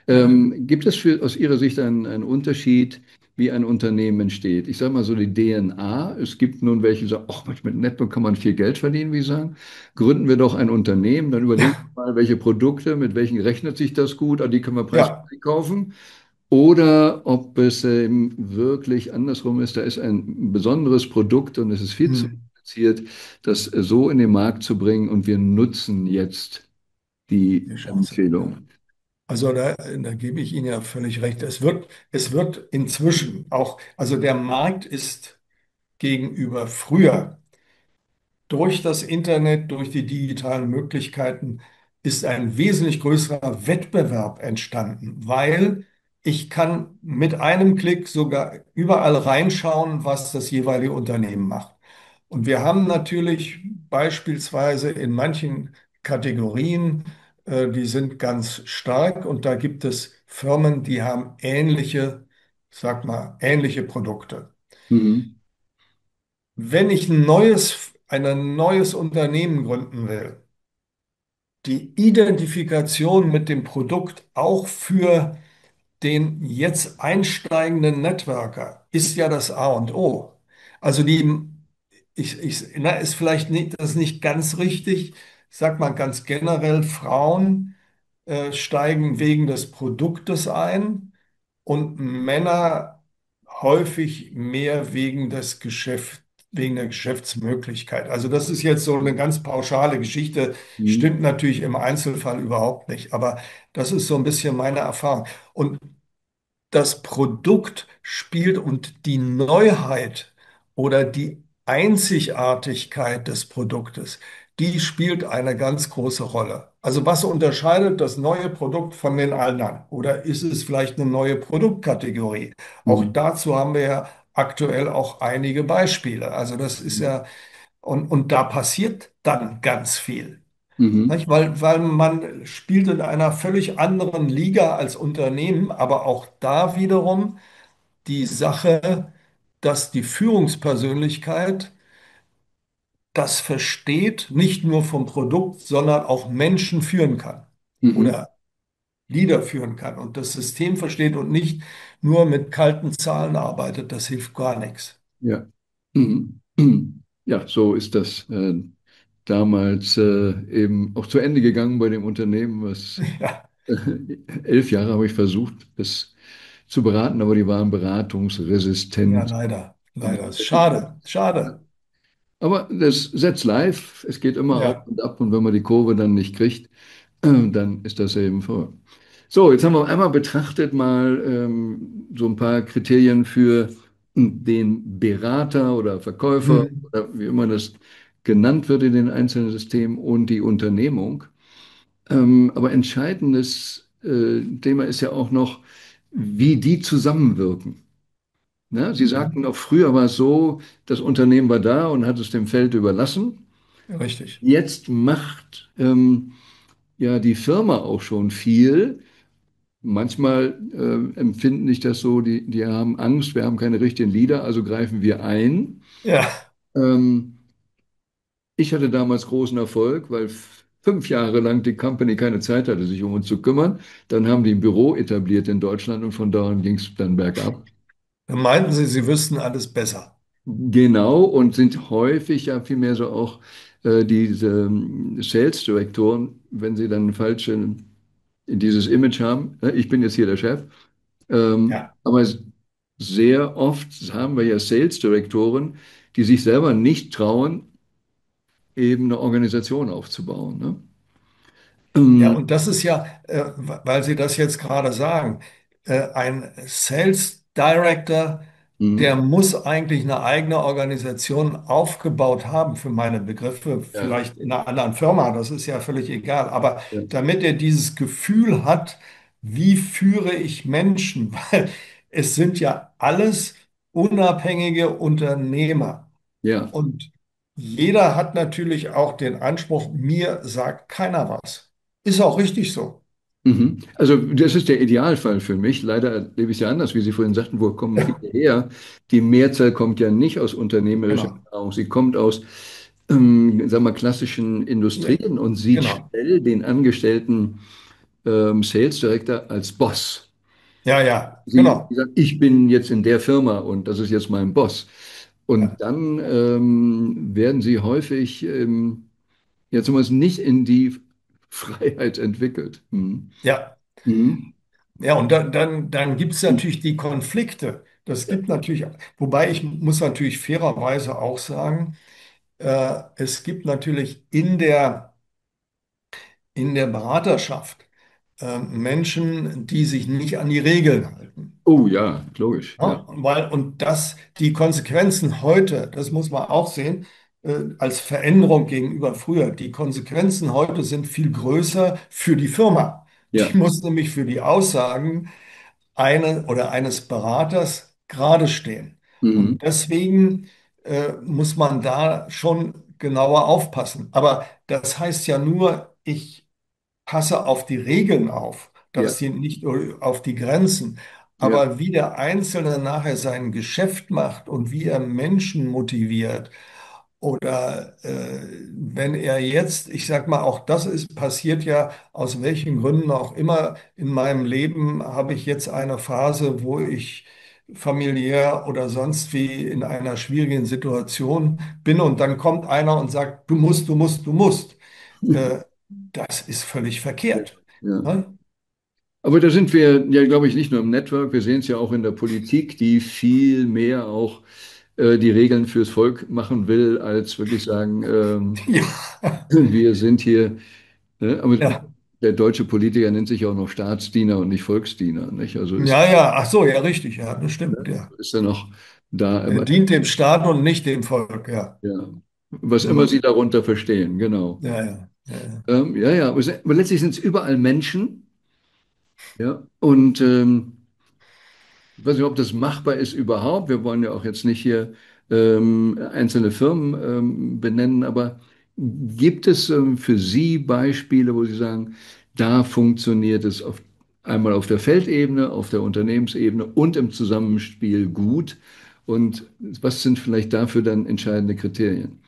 A: nee, nee.
C: Gibt es aus Ihrer Sicht einen Unterschied, wie ein Unternehmen entsteht? Ich sage mal so die DNA. Es gibt nun welche, die sagen, ach, mit Network kann man viel Geld verdienen, wie Sie sagen. Gründen wir doch ein Unternehmen, dann überlegen wir mal, welche Produkte, mit welchen rechnet sich das gut, die können wir
A: Ja,
C: preisgünstig kaufen. Oder ob es wirklich andersrum ist, da ist ein besonderes Produkt und es ist viel zu
A: hm,
C: kompliziert, das so in den Markt zu bringen und wir nutzen jetzt die
A: die Chance. Ja.
C: Empfehlung.
A: Also da gebe ich Ihnen ja völlig recht. Es wird inzwischen auch, also der Markt ist gegenüber früher durch das Internet, durch die digitalen Möglichkeiten ist ein wesentlich größerer Wettbewerb entstanden, weil ich kann mit einem Klick sogar überall reinschauen, was das jeweilige Unternehmen macht. Und wir haben natürlich beispielsweise in manchen Kategorien, die sind ganz stark und da gibt es Firmen, die haben sag mal, ähnliche Produkte.
C: Mhm.
A: Wenn ich ein neues Unternehmen gründen will, die Identifikation mit dem Produkt auch für den jetzt einsteigenden Networker ist ja das A und O. Also ist vielleicht nicht, das ist nicht ganz richtig, ich sag mal ganz generell, Frauen steigen wegen des Produktes ein und Männer häufig mehr wegen wegen der Geschäftsmöglichkeit. Also das ist jetzt so eine ganz pauschale Geschichte,
C: Mhm.
A: stimmt natürlich im Einzelfall überhaupt nicht, aber das ist so ein bisschen meine Erfahrung. Und das Produkt spielt und die Neuheit oder die Einzigartigkeit des Produktes, die spielt eine ganz große Rolle. Also was unterscheidet das neue Produkt von den anderen? Oder ist es vielleicht eine neue Produktkategorie? Auch
C: Mhm.
A: dazu haben wir ja aktuell auch einige Beispiele. Also das ist
C: Mhm.
A: ja, und da passiert dann ganz viel.
C: Mhm.
A: Nicht? Weil man spielt in einer völlig anderen Liga als Unternehmen, aber auch da wiederum die Sache, dass die Führungspersönlichkeit das versteht, nicht nur vom Produkt, sondern auch Menschen führen kann
C: Mhm.
A: oder Leader führen kann und das System versteht und nicht nur mit kalten Zahlen arbeitet. Das hilft gar nichts.
C: Ja. Mhm. Ja, so ist das damals eben auch zu Ende gegangen bei dem Unternehmen, was
A: Ja,
C: 11 Jahre habe ich versucht, es zu beraten, aber die waren
A: ja,
C: beratungsresistent.
A: leider,
C: Und
A: leider.
C: relativ-
A: Schade, schade.
C: Aber das setzt live, es geht immer auf
A: Ja.
C: und ab und wenn man die Kurve dann nicht kriegt, dann ist das eben vor. So, jetzt haben wir einmal betrachtet mal so ein paar Kriterien für den Berater oder Verkäufer
A: Hm.
C: oder wie immer das genannt wird in den einzelnen Systemen und die Unternehmung. Aber entscheidendes Thema ist ja auch noch, wie die zusammenwirken. Ne? Sie sagten auch, früher war es so, das Unternehmen war da und hat es dem Feld überlassen.
A: Richtig.
C: Jetzt macht ja die Firma auch schon viel. Manchmal empfinden ich das so, die haben Angst, wir haben keine richtigen Leader, also greifen wir ein.
A: Ja,
C: Ähm, Ich hatte damals großen Erfolg, weil 5 Jahre lang die Company keine Zeit hatte, sich um uns zu kümmern. Dann haben die ein Büro etabliert in Deutschland und von da an ging es dann bergab.
A: dann meinten sie, sie wüssten alles besser.
C: Genau, und sind häufig ja vielmehr so auch diese Sales-Direktoren, wenn sie dann falsche dieses Image haben, ich bin jetzt hier der Chef.
A: Ja.
C: Aber sehr oft haben wir ja Sales-Direktoren, die sich selber nicht trauen, eben eine Organisation aufzubauen. Ne?
A: Ja,
C: Ähm,
A: und das ist ja, weil Sie das jetzt gerade sagen, ein Sales Director,
C: mhm.
A: der muss eigentlich eine eigene Organisation aufgebaut haben, für meine Begriffe,
C: Ja,
A: vielleicht in einer anderen Firma, das ist ja völlig egal. Aber
C: ja,
A: damit er dieses Gefühl hat, wie führe ich Menschen, weil es sind ja alles unabhängige Unternehmer.
C: ja.
A: Und jeder hat natürlich auch den Anspruch, mir sagt keiner was. Ist auch richtig so.
C: Mhm. Also das ist der Idealfall für mich. Leider erlebe ich es ja anders, wie Sie vorhin sagten, wo kommen viele her? Die Mehrzahl kommt ja nicht aus unternehmerischer
A: Genau.
C: Erfahrung. Sie kommt aus, sagen wir, klassischen
A: Ja,
C: Industrien und sieht
A: genau.
C: schnell den Angestellten Sales Director als Boss.
A: Ja, ja,
C: Sie
A: genau.
C: sagt, ich bin jetzt in der Firma und das ist jetzt mein Boss. Und
A: Ja,
C: dann werden sie häufig ja zumindest nicht in die Freiheit entwickelt. Mhm.
A: ja.
C: Mhm.
A: Ja, und dann gibt es natürlich die Konflikte. Das
C: Ja,
A: gibt natürlich, wobei ich muss natürlich fairerweise auch sagen, es gibt natürlich in der Beraterschaft Menschen, die sich nicht an die Regeln halten.
C: oh ja, logisch. Ja,
A: Ja, und die Konsequenzen heute, das muss man auch sehen, als Veränderung gegenüber früher, die Konsequenzen heute sind viel größer für die Firma.
C: ja.
A: Die muss nämlich für die Aussagen eines Beraters gerade stehen.
C: Mhm.
A: Und deswegen muss man da schon genauer aufpassen. Aber das heißt ja nur, ich passe auf die Regeln auf,
C: Ja,
A: dass sie nicht nur auf die Grenzen.
C: ja.
A: Aber wie der Einzelne nachher sein Geschäft macht und wie er Menschen motiviert oder wenn er jetzt, ich sag mal, auch das ist passiert ja aus welchen Gründen auch immer in meinem Leben, habe ich jetzt eine Phase, wo ich familiär oder sonst wie in einer schwierigen Situation bin und dann kommt einer und sagt, du musst, du musst, du musst. Das ist völlig verkehrt.
C: ja.
A: Ne?
C: Aber da sind wir ja, glaube ich, nicht nur im Network, wir sehen es ja auch in der Politik, die viel mehr auch die Regeln fürs Volk machen will, als wirklich sagen,
A: Ja,
C: wir sind hier, ne? Aber
A: ja,
C: der deutsche Politiker nennt sich ja auch noch Staatsdiener und nicht Volksdiener, nicht? Also ist,
A: ja, ja, ach so, ja, richtig, ja, das
C: ne?
A: stimmt, ja.
C: Ist er noch da,
A: Er dient dem Staat und nicht dem Volk, ja.
C: ja, was immer Sie
A: Mhm.
C: darunter verstehen, genau.
A: Ja, ja, ja, ja.
C: Ja, ja, aber letztlich sind es überall Menschen, ja, und ich weiß nicht, ob das machbar ist überhaupt. Wir wollen ja auch jetzt nicht hier einzelne Firmen benennen, aber gibt es für Sie Beispiele, wo Sie sagen, da funktioniert es einmal auf der Feldebene, auf der Unternehmensebene und im Zusammenspiel gut? Und was sind vielleicht dafür dann entscheidende Kriterien?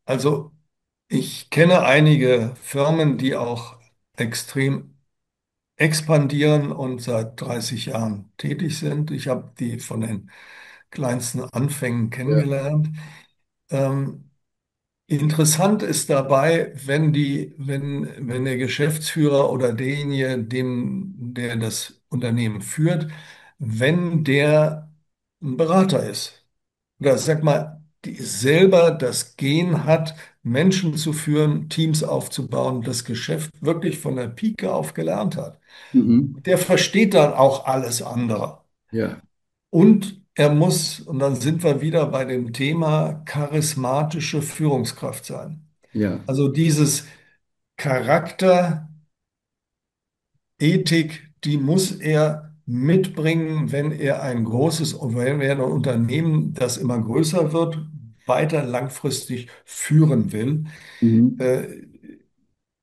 A: Also ich kenne einige Firmen, die auch extrem expandieren und seit 30 Jahren tätig sind. Ich habe die von den kleinsten Anfängen
C: Ja.
A: kennengelernt. Ähm, Interessant ist dabei, wenn der Geschäftsführer oder derjenige, der das Unternehmen führt, wenn der ein Berater ist. Oder sag mal, die selber das Gen hat, Menschen zu führen, Teams aufzubauen, das Geschäft wirklich von der Pike auf gelernt hat.
C: Mhm.
A: Der versteht dann auch alles andere.
C: Ja,
A: Und er muss, und dann sind wir wieder bei dem Thema charismatische Führungskraft sein.
C: ja.
A: Also dieses Charakter, Ethik, die muss er mitbringen, wenn er ein großes, wenn er ein Unternehmen, das immer größer wird, weiter langfristig führen will.
C: Mhm.
A: Äh,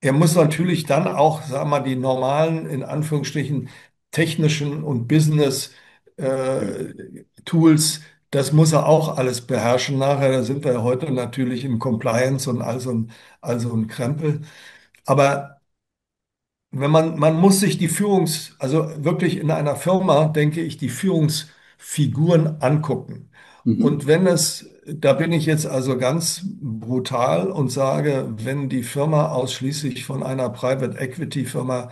A: Er muss natürlich dann auch, sagen wir mal, die normalen, in Anführungsstrichen, technischen und Business
C: Ja.
A: Tools, das muss er auch alles beherrschen nachher. Da sind wir ja heute natürlich in Compliance und also ein Krempel. Aber wenn man muss sich also wirklich in einer Firma, denke ich, die Führungsfiguren angucken.
C: Mhm.
A: Und da bin ich jetzt also ganz brutal und sage, wenn die Firma ausschließlich von einer Private Equity Firma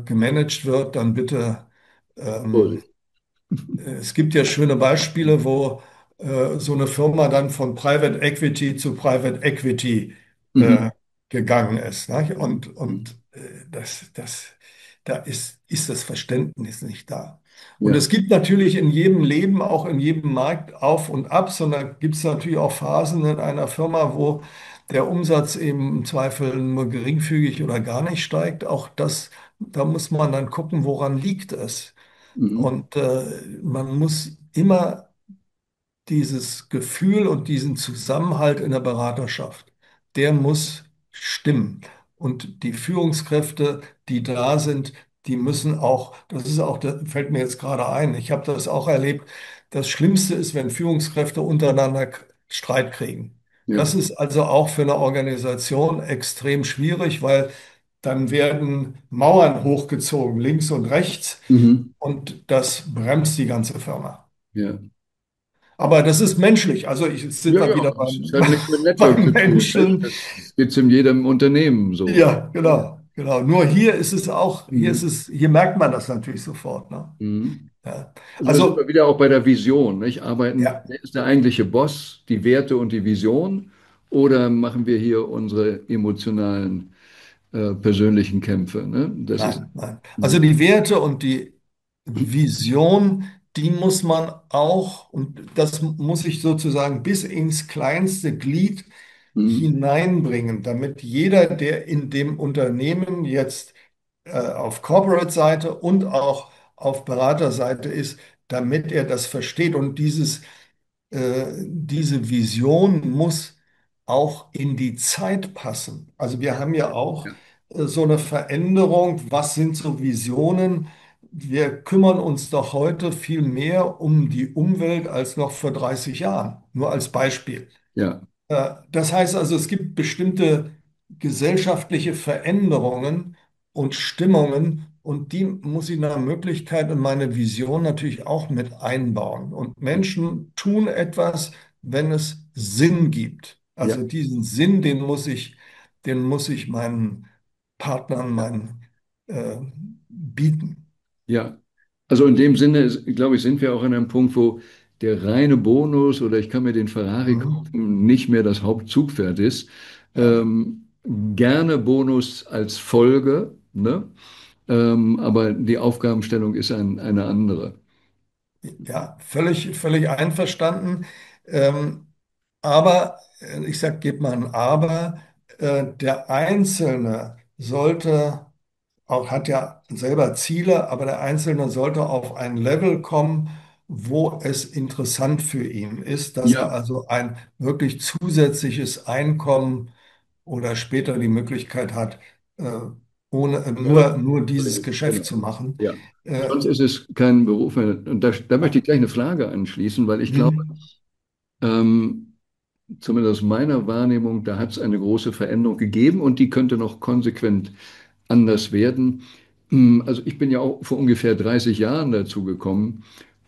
A: gemanagt wird, dann bitte ähm,
C: Vorsicht.
A: es gibt ja schöne Beispiele, wo so eine Firma dann von Private Equity zu Private Equity
C: Mhm.
A: gegangen ist. Ne?
C: Mhm.
A: Da ist das Verständnis nicht da. Und
C: Ja.
A: es gibt natürlich in jedem Leben, auch in jedem Markt Auf und Abs. Und da gibt es natürlich auch Phasen in einer Firma, wo der Umsatz eben im Zweifel nur geringfügig oder gar nicht steigt. Da muss man dann gucken, woran liegt es.
C: Mhm.
A: Und man muss immer dieses Gefühl und diesen Zusammenhalt in der Beraterschaft, der muss stimmen. Und die Führungskräfte, die da sind, die müssen auch, das ist auch, das fällt mir jetzt gerade ein, ich habe das auch erlebt, das Schlimmste ist, wenn Führungskräfte untereinander Streit kriegen.
C: Ja.
A: Das ist also auch für eine Organisation extrem schwierig, weil dann werden Mauern hochgezogen, links und rechts,
C: Mhm.
A: und das bremst die ganze Firma.
C: Ja.
A: Aber das ist menschlich. Also jetzt sind
C: Ja,
A: wir
C: ja,
A: wieder
C: es hat nichts mit Network
A: beim
C: zu tun, nicht?
A: Menschen.
C: Das geht in jedem Unternehmen so.
A: Ja, genau, genau. Nur
C: Mhm.
A: hier merkt man das natürlich sofort. Ne?
C: Mhm.
A: Ja.
C: Also da sind wir
A: Also,
C: wieder auch bei der Vision, nicht?
A: ja,
C: Wer ist der eigentliche Boss, die Werte und die Vision? Oder machen wir hier unsere emotionalen, persönlichen Kämpfe, ne? Das ist,
A: nein, nein. Also
C: ne?
A: die Werte und die Vision, die muss man auch, und das muss ich sozusagen bis ins kleinste Glied
C: Mhm.
A: hineinbringen, damit jeder, der in dem Unternehmen jetzt auf Corporate-Seite und auch auf Beraterseite ist, damit er das versteht. Und diese Vision muss auch in die Zeit passen. Also wir haben ja auch
C: Ja,
A: so eine Veränderung. Was sind so Visionen? Wir kümmern uns doch heute viel mehr um die Umwelt als noch vor 30 Jahren. Nur als Beispiel.
C: ja,
A: Das heißt also, es gibt bestimmte gesellschaftliche Veränderungen und Stimmungen, und die muss ich nach Möglichkeit in meine Vision natürlich auch mit einbauen. Und Menschen tun etwas, wenn es Sinn gibt.
C: ja,
A: Also diesen Sinn, den muss ich meinen Partnern bieten.
C: Ja, also in dem Sinne, glaube ich, sind wir auch an einem Punkt, wo der reine Bonus oder ich kann mir den Ferrari
A: Mhm.
C: kaufen, nicht mehr das Hauptzugpferd ist.
A: Ja.
C: Ähm, Gerne Bonus als Folge, ne? Aber die Aufgabenstellung ist eine andere.
A: Ja, völlig einverstanden. Ähm, aber, ich sage, gib mal ein Aber, der Einzelne sollte auch, hat ja selber Ziele, aber der Einzelne sollte auf ein Level kommen, wo es interessant für ihn ist, dass er
C: Ja,
A: also ein wirklich zusätzliches Einkommen oder später die Möglichkeit hat, äh, nur dieses Geschäft
C: genau.
A: zu machen.
C: Ja.
A: Äh,
C: Sonst ist es kein Beruf mehr. Und da möchte
A: ja.
C: ich gleich eine Frage anschließen, weil ich glaube,
A: Hm.
C: ähm, zumindest aus meiner Wahrnehmung, da hat es eine große Veränderung gegeben und die könnte noch konsequent anders werden. Also ich bin ja auch vor ungefähr 30 Jahren dazu gekommen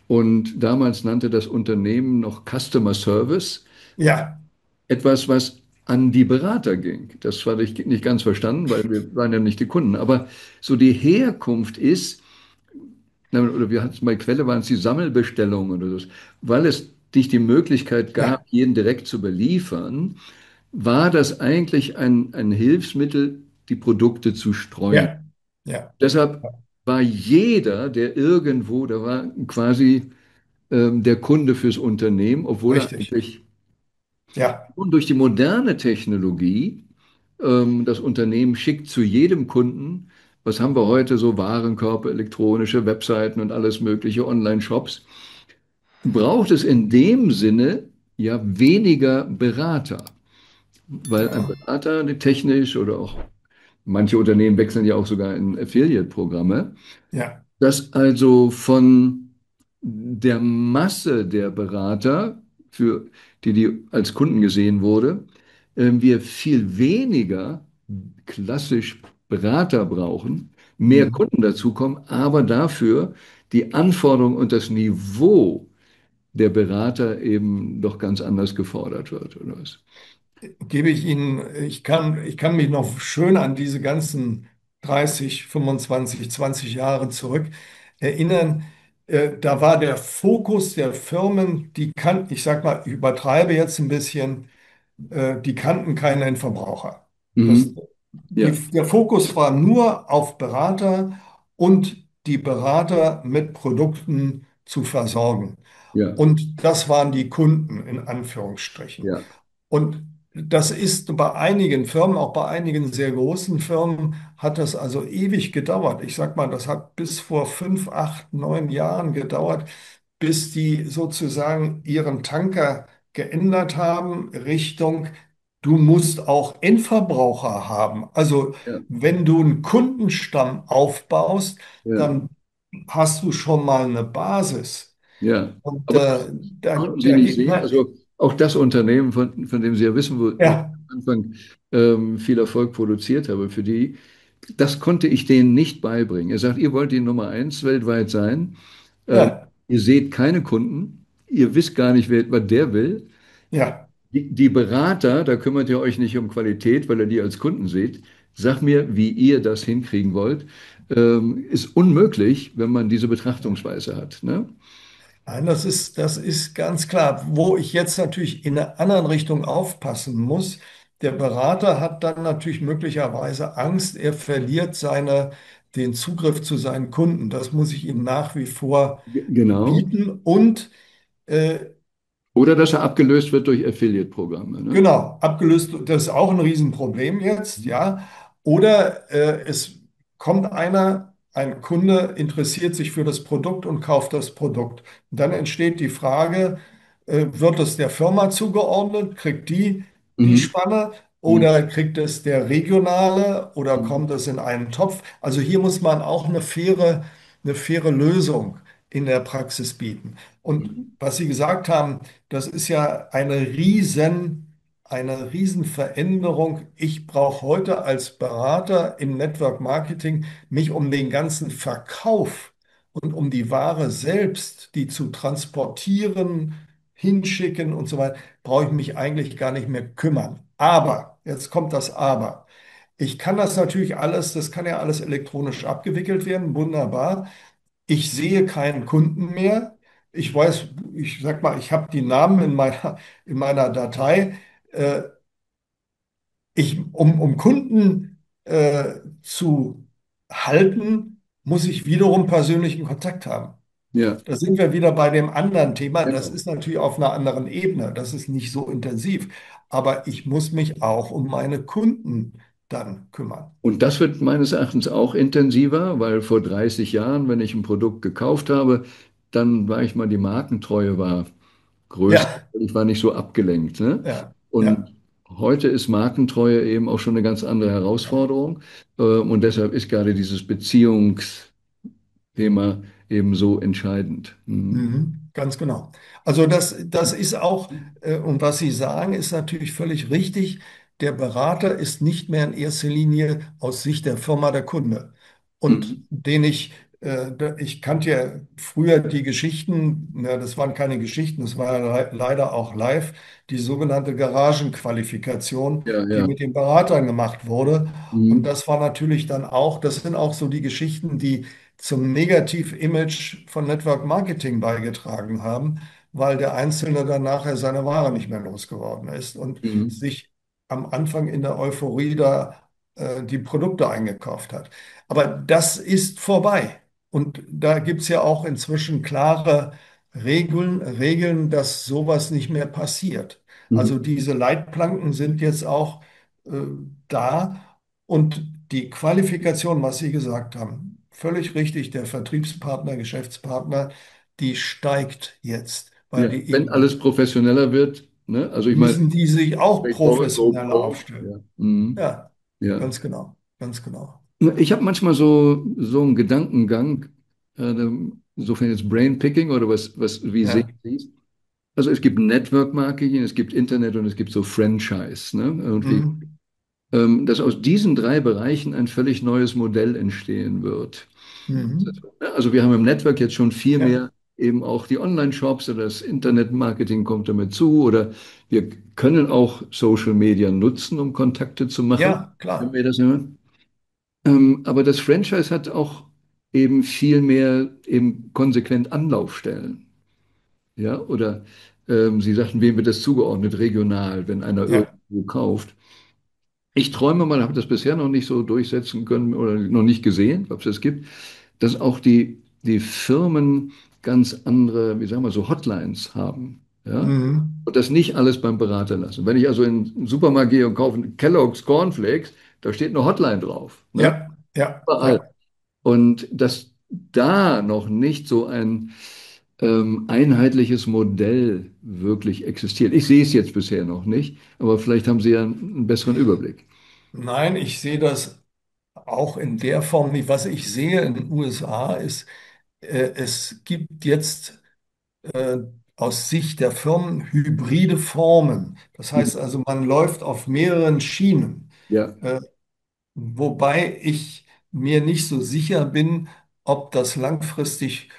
C: und damals nannte das Unternehmen noch Customer Service,
A: Ja,
C: etwas, was an die Berater ging. Das hatte ich nicht ganz verstanden, weil wir waren ja nicht die Kunden. Aber so die Herkunft ist, oder wir hatten es bei Quelle, waren es die Sammelbestellungen oder so, weil es nicht die Möglichkeit gab,
A: ja,
C: jeden direkt zu beliefern, war das eigentlich ein Hilfsmittel, die Produkte zu streuen.
A: ja, ja,
C: Deshalb war jeder, der irgendwo, da war quasi der Kunde fürs Unternehmen, obwohl er
A: richtig.
C: eigentlich
A: Ja,
C: und durch die moderne Technologie das Unternehmen schickt zu jedem Kunden, was haben wir heute so, Warenkorb, elektronische Webseiten und alles mögliche, Online-Shops, braucht es in dem Sinne ja weniger Berater, weil ein
A: ja,
C: Berater technisch oder auch manche Unternehmen wechseln ja auch sogar in Affiliate-Programme,
A: ja,
C: dass also von der Masse der Berater, für die als Kunden gesehen wurde, wir viel weniger klassisch Berater brauchen, mehr
A: hm.
C: Kunden dazukommen, aber dafür die Anforderung und das Niveau der Berater eben doch ganz anders gefordert wird, oder was?
A: Gebe ich Ihnen, ich kann mich noch schön an diese ganzen 30, 25, 20 Jahre zurück erinnern. Da war der Fokus der Firmen, ich sag mal, ich übertreibe jetzt ein bisschen, die kannten keinen Endverbraucher. Das,
C: Mhm. Ja,
A: der Fokus war nur auf Berater und die Berater mit Produkten zu versorgen.
C: ja,
A: Und das waren die Kunden in Anführungsstrichen.
C: ja,
A: Und das ist bei einigen Firmen, auch bei einigen sehr großen Firmen, hat das also ewig gedauert. Ich sag mal, das hat bis vor 5, 8, 9 Jahren gedauert, bis die sozusagen ihren Tanker geändert haben Richtung, du musst auch Endverbraucher haben. Also
C: ja,
A: wenn du einen Kundenstamm aufbaust,
C: ja,
A: dann hast du schon mal eine Basis.
C: ja.
A: Und
C: Aber konnten Sie
A: da
C: nicht
A: geht,
C: sehen, also auch das Unternehmen, von dem Sie ja wissen, wo ich
A: ja,
C: am Anfang viel Erfolg produziert habe, für die, das konnte ich denen nicht beibringen. Er sagt, ihr wollt die Nummer eins weltweit sein, ähm,
A: ja,
C: ihr seht keine Kunden, ihr wisst gar nicht, was der will.
A: ja.
C: Die Berater, da kümmert ihr euch nicht um Qualität, weil ihr die als Kunden seht. Sag mir, wie ihr das hinkriegen wollt. Ist unmöglich, wenn man diese Betrachtungsweise hat. Ne?
A: Nein, das ist ganz klar. Wo ich jetzt natürlich in einer anderen Richtung aufpassen muss, der Berater hat dann natürlich möglicherweise Angst, er verliert den Zugriff zu seinen Kunden. Das muss ich ihm nach wie vor
C: Genau.
A: bieten. Und äh,
C: Oder dass er abgelöst wird durch Affiliate-Programme. Ne?
A: genau, abgelöst, das ist auch ein Riesenproblem jetzt, ja. Oder es kommt ein Kunde interessiert sich für das Produkt und kauft das Produkt. Und dann entsteht die Frage, wird es der Firma zugeordnet, kriegt die
C: Mhm.
A: Spanne
C: Mhm.
A: oder kriegt es der regionale oder
C: Mhm.
A: kommt es in einen Topf? Also hier muss man auch eine faire Lösung in der Praxis bieten. Und
C: Mhm.
A: was Sie gesagt haben, das ist ja eine Riesenveränderung. Ich brauche heute als Berater im Network Marketing mich um den ganzen Verkauf und um die Ware selbst, die zu transportieren, hinschicken und so weiter, brauche ich mich eigentlich gar nicht mehr kümmern. Aber, jetzt kommt das Aber. Ich kann das natürlich alles, das kann ja alles elektronisch abgewickelt werden, wunderbar. Ich sehe keinen Kunden mehr. Ich weiß, ich sag mal, ich habe die Namen in meiner Datei. Äh, um Kunden zu halten, muss ich wiederum persönlichen Kontakt haben.
C: Ja,
A: Da sind wir wieder bei dem anderen Thema. Das
C: genau.
A: ist natürlich auf einer anderen Ebene. Das ist nicht so intensiv. Aber ich muss mich auch um meine Kunden dann kümmern.
C: Und das wird meines Erachtens auch intensiver, weil vor 30 Jahren, wenn ich ein Produkt gekauft habe, dann war ich mal, die Markentreue war größer.
A: Ja,
C: Ich war nicht so abgelenkt, ne?
A: ja,
C: Und
A: ja.
C: heute ist Markentreue eben auch schon eine ganz andere Herausforderung. Und deshalb ist gerade dieses Beziehungsthema eben so entscheidend. Mhm.
A: Mhm, ganz genau. Also das ist auch, und was Sie sagen, ist natürlich völlig richtig. Der Berater ist nicht mehr in erster Linie aus Sicht der Firma der Kunde. Und
C: Mhm.
A: ich kannte ja früher die Geschichten, na, das waren keine Geschichten, das war ja leider auch live, die sogenannte Garagenqualifikation,
C: Ja,
A: die
C: ja.
A: mit den Beratern gemacht wurde. Und
C: Mhm.
A: das war natürlich dann auch, das sind auch so die Geschichten, die zum Negativ-Image von Network Marketing beigetragen haben, weil der Einzelne dann nachher seine Ware nicht mehr losgeworden ist und
C: Mhm.
A: sich am Anfang in der Euphorie da die Produkte eingekauft hat. Aber das ist vorbei. Und da gibt es ja auch inzwischen klare Regeln, dass sowas nicht mehr passiert. Also
C: Mhm.
A: diese Leitplanken sind jetzt auch äh, da. Und die Qualifikation, was Sie gesagt haben, völlig richtig, der Vertriebspartner, Geschäftspartner, die steigt jetzt, weil
C: Ja,
A: die
C: wenn
A: eben
C: alles professioneller wird, ne? Also ich meine,
A: müssen die sich auch
C: straightforward
A: professioneller
C: GoPro.
A: aufstellen.
C: Ja. Mhm.
A: Ja,
C: Ja.
A: ganz genau, ganz genau.
C: Ich habe manchmal so einen Gedankengang, insofern jetzt Brainpicking oder wie sehen
A: Ja.
C: Sie es? Also es gibt Network Marketing, es gibt Internet und es gibt so Franchise, ne? Irgendwie,
A: Mhm.
C: dass aus diesen drei Bereichen ein völlig neues Modell entstehen wird.
A: Mhm.
C: Also wir haben im Network jetzt schon viel
A: Ja,
C: mehr eben auch die Online-Shops oder das Internet-Marketing kommt damit zu oder wir können auch Social Media nutzen, um Kontakte zu machen,
A: ja,
C: wenn
A: klar.
C: wir das hören. Aber das Franchise hat auch eben viel mehr eben konsequent Anlaufstellen. Ja, oder Sie sagten, wem wird das zugeordnet, regional, wenn einer
A: Ja.
C: irgendwo kauft. Ich träume mal, habe das bisher noch nicht so durchsetzen können oder noch nicht gesehen, ob es das gibt, dass auch die Firmen ganz andere, wie sagen wir so, Hotlines haben. Ja?
A: Mhm.
C: Und das nicht alles beim Berater lassen. Wenn ich also in den Supermarkt gehe und kaufe Kellogg's Cornflakes, da steht eine Hotline drauf. Ne?
A: Ja, ja,
C: Überall.
A: ja.
C: Und dass da noch nicht so ein einheitliches Modell wirklich existiert. Ich sehe es jetzt bisher noch nicht, aber vielleicht haben Sie ja einen besseren Überblick.
A: Nein, ich sehe das auch in der Form nicht. Was ich sehe in den USA ist, es gibt jetzt äh, aus Sicht der Firmen hybride Formen. Das
C: Mhm.
A: heißt also, man läuft auf mehreren Schienen.
C: Ja.
A: Äh, Wobei ich mir nicht so sicher bin, ob das langfristig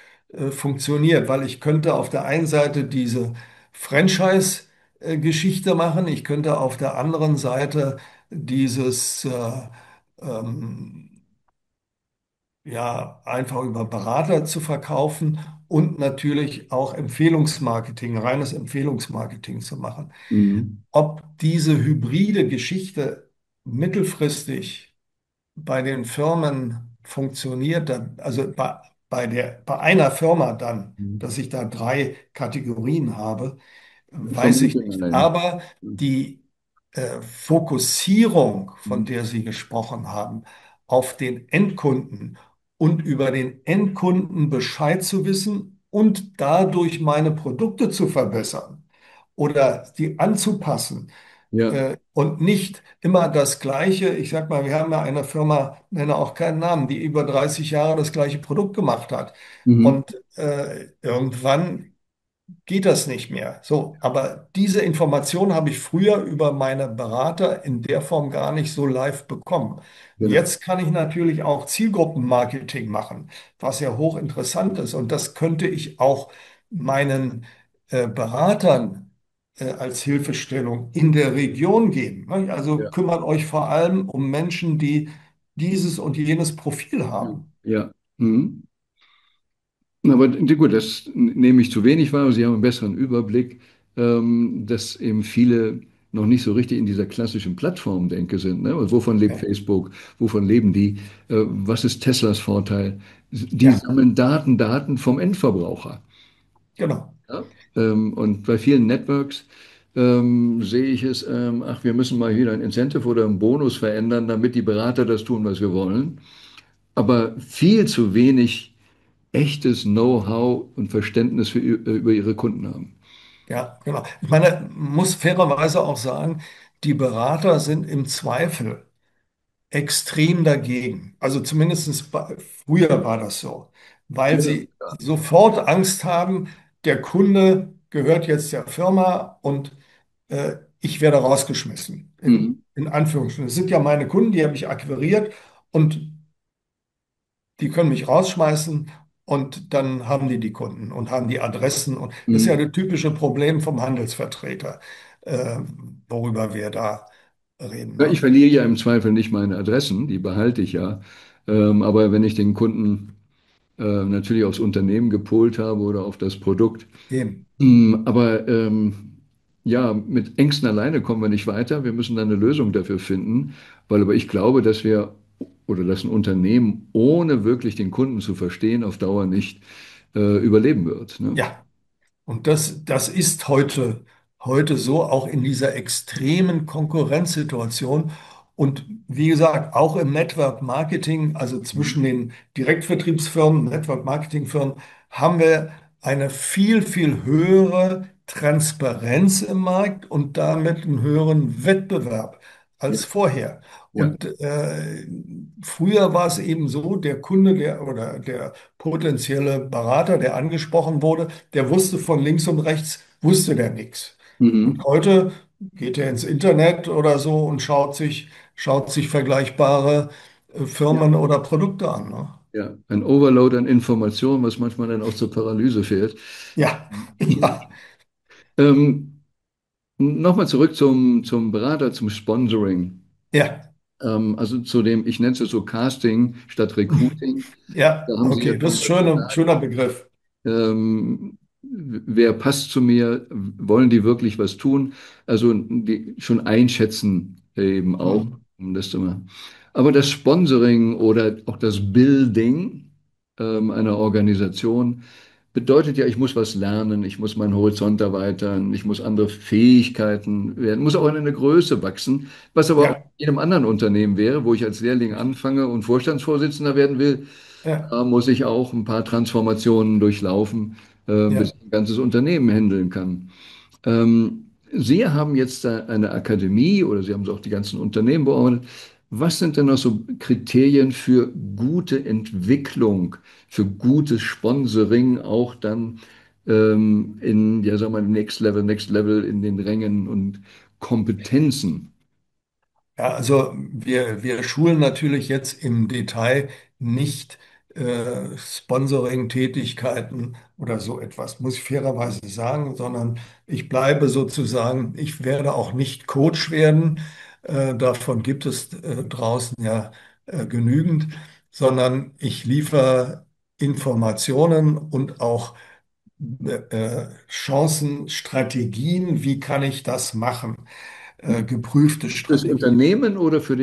A: funktioniert, weil ich könnte auf der einen Seite diese Franchise-Geschichte machen, ich könnte auf der anderen Seite dieses ähm, ja, einfach über Berater zu verkaufen und natürlich auch Empfehlungsmarketing, reines Empfehlungsmarketing zu machen.
C: Mhm.
A: Ob diese hybride Geschichte mittelfristig bei den Firmen funktioniert, also bei einer Firma dann,
C: Mhm.
A: dass ich da drei Kategorien habe,
C: Ich
A: weiß ich
C: vermute
A: nicht.
C: nein.
A: Aber die Fokussierung, von
C: Mhm.
A: der Sie gesprochen haben, auf den Endkunden und über den Endkunden Bescheid zu wissen und dadurch meine Produkte zu verbessern oder die anzupassen,
C: Ja.
A: und nicht immer das Gleiche. Ich sag mal, wir haben ja eine Firma, nenne auch keinen Namen, die über 30 Jahre das gleiche Produkt gemacht hat.
C: Mhm.
A: Und irgendwann geht das nicht mehr. So, aber diese Information habe ich früher über meine Berater in der Form gar nicht so live bekommen.
C: Genau.
A: Jetzt kann ich natürlich auch Zielgruppenmarketing machen, was ja hochinteressant ist. Und das könnte ich auch meinen Beratern als Hilfestellung in der Region geben. Ne? Also
C: Ja,
A: kümmert euch vor allem um Menschen, die dieses und jenes Profil
C: ja,
A: haben.
C: ja. Mhm. Aber gut, das nehme ich zu wenig wahr. Sie haben einen besseren Überblick, dass eben viele noch nicht so richtig in dieser klassischen Plattformdenke sind. Ne? Und wovon lebt
A: Ja,
C: Facebook? Wovon leben die? Was ist Teslas Vorteil? Die
A: ja,
C: sammeln Daten vom Endverbraucher.
A: genau.
C: Ja? Und bei vielen Networks sehe ich es, ach, wir müssen mal wieder ein Incentive oder einen Bonus verändern, damit die Berater das tun, was wir wollen. Aber viel zu wenig echtes Know-how und Verständnis über ihre Kunden haben.
A: Ja, genau. Ich meine, muss fairerweise auch sagen, die Berater sind im Zweifel extrem dagegen. Also zumindest früher war das so, weil
C: Ja,
A: sie sofort Angst haben, der Kunde gehört jetzt der Firma und ich werde rausgeschmissen.
C: mhm.
A: In Anführungsstrichen. Das sind ja meine Kunden, die habe ich akquiriert und die können mich rausschmeißen und dann haben die Kunden und haben die Adressen. Und das ist ja
C: Mhm.
A: das typische Problem vom Handelsvertreter, äh, worüber wir da reden.
C: Ja, ich
A: Ne?
C: verliere ja im Zweifel nicht meine Adressen, die behalte ich ja. Aber wenn ich den Kunden natürlich aufs Unternehmen gepolt habe oder auf das Produkt,
A: Eben.
C: aber ja, mit Ängsten alleine kommen wir nicht weiter. Wir müssen dann eine Lösung dafür finden, weil aber ich glaube, dass wir oder dass ein Unternehmen ohne wirklich den Kunden zu verstehen auf Dauer nicht überleben wird. Ne?
A: Ja. Und das ist heute so, auch in dieser extremen Konkurrenzsituation. Und wie gesagt, auch im Network Marketing, also
C: Mhm.
A: zwischen den Direktvertriebsfirmen, Network Marketing Firmen, haben wir eine viel, viel höhere Transparenz im Markt und damit einen höheren Wettbewerb
C: Ja,
A: als vorher.
C: ja.
A: Und früher war es eben so, der Kunde, oder der potenzielle Berater, der angesprochen wurde, der wusste von links und rechts, wusste der nichts. Und
C: Mhm.
A: heute geht er ins Internet oder so und schaut sich vergleichbare
C: Ja.
A: Firmen oder Produkte an. Ne?
C: Ja, ein Overload an Informationen, was manchmal dann auch zur Paralyse führt.
A: Ja, ja,
C: Ähm, Nochmal zurück zum Berater, zum Sponsoring.
A: ja,
C: Also zu dem, ich nenne es jetzt so Casting statt Recruiting.
A: ja,
C: Da haben Sie ja
A: okay, das
C: schon
A: ist
C: was gesagt.
A: schöner Begriff.
C: Wer passt zu mir? Wollen die wirklich was tun? Also die schon einschätzen eben auch,
A: Mhm.
C: um das zu machen. Aber das Sponsoring oder auch das Building einer Organisation bedeutet ja, ich muss was lernen, ich muss meinen Horizont erweitern, ich muss andere Fähigkeiten werden, muss auch in eine Größe wachsen, was aber auch
A: Ja,
C: in jedem anderen Unternehmen wäre, wo ich als Lehrling anfange und Vorstandsvorsitzender werden will.
A: ja,
C: Da muss ich auch ein paar Transformationen durchlaufen, bis
A: ja.
C: ich ein ganzes Unternehmen handeln kann. Sie haben jetzt da eine Akademie oder Sie haben so auch die ganzen Unternehmen beobachtet. Was sind denn noch so Kriterien für gute Entwicklung, für gutes Sponsoring, auch dann in, ja, sagen wir mal, Next Level in den Rängen und Kompetenzen?
A: Ja, also wir schulen natürlich jetzt im Detail nicht Sponsoring-Tätigkeiten oder so etwas, muss ich fairerweise sagen, sondern ich bleibe sozusagen, ich werde auch nicht Coach werden, davon gibt es draußen ja genügend, sondern ich liefere Informationen und auch Chancen, Strategien, wie kann ich das machen, geprüfte
C: Fürs
A: Strategien.
C: Unternehmen oder für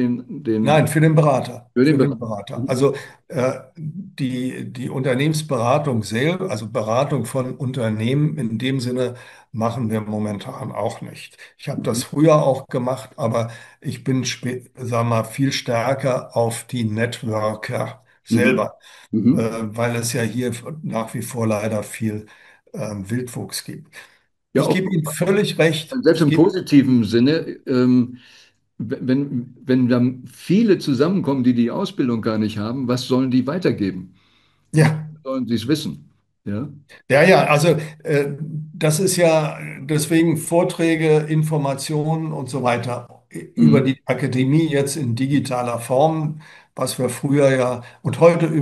A: Nein, für den Berater.
C: für den
A: Für den
C: Bereich?
A: Berater.
C: Mhm.
A: Also die Unternehmensberatung selbst, also Beratung von Unternehmen in dem Sinne, machen wir momentan auch nicht. Ich habe das
C: Mhm.
A: früher auch gemacht, aber ich bin, sag mal, viel stärker auf die Networker
C: Mhm.
A: selber,
C: Mhm.
A: weil es ja hier nach wie vor leider viel Wildwuchs gibt.
C: Ja,
A: Ich
C: auch
A: gebe Ihnen völlig recht.
C: selbst
A: Ich
C: im
A: gebe,
C: positiven Sinne, wenn dann viele zusammenkommen, die die Ausbildung gar nicht haben, was sollen die weitergeben?
A: ja.
C: Sollen sie es wissen? Ja.
A: Ja, ja, also das ist ja deswegen Vorträge, Informationen und so weiter über
C: Mhm.
A: die Akademie jetzt in digitaler Form, was wir früher ja und heute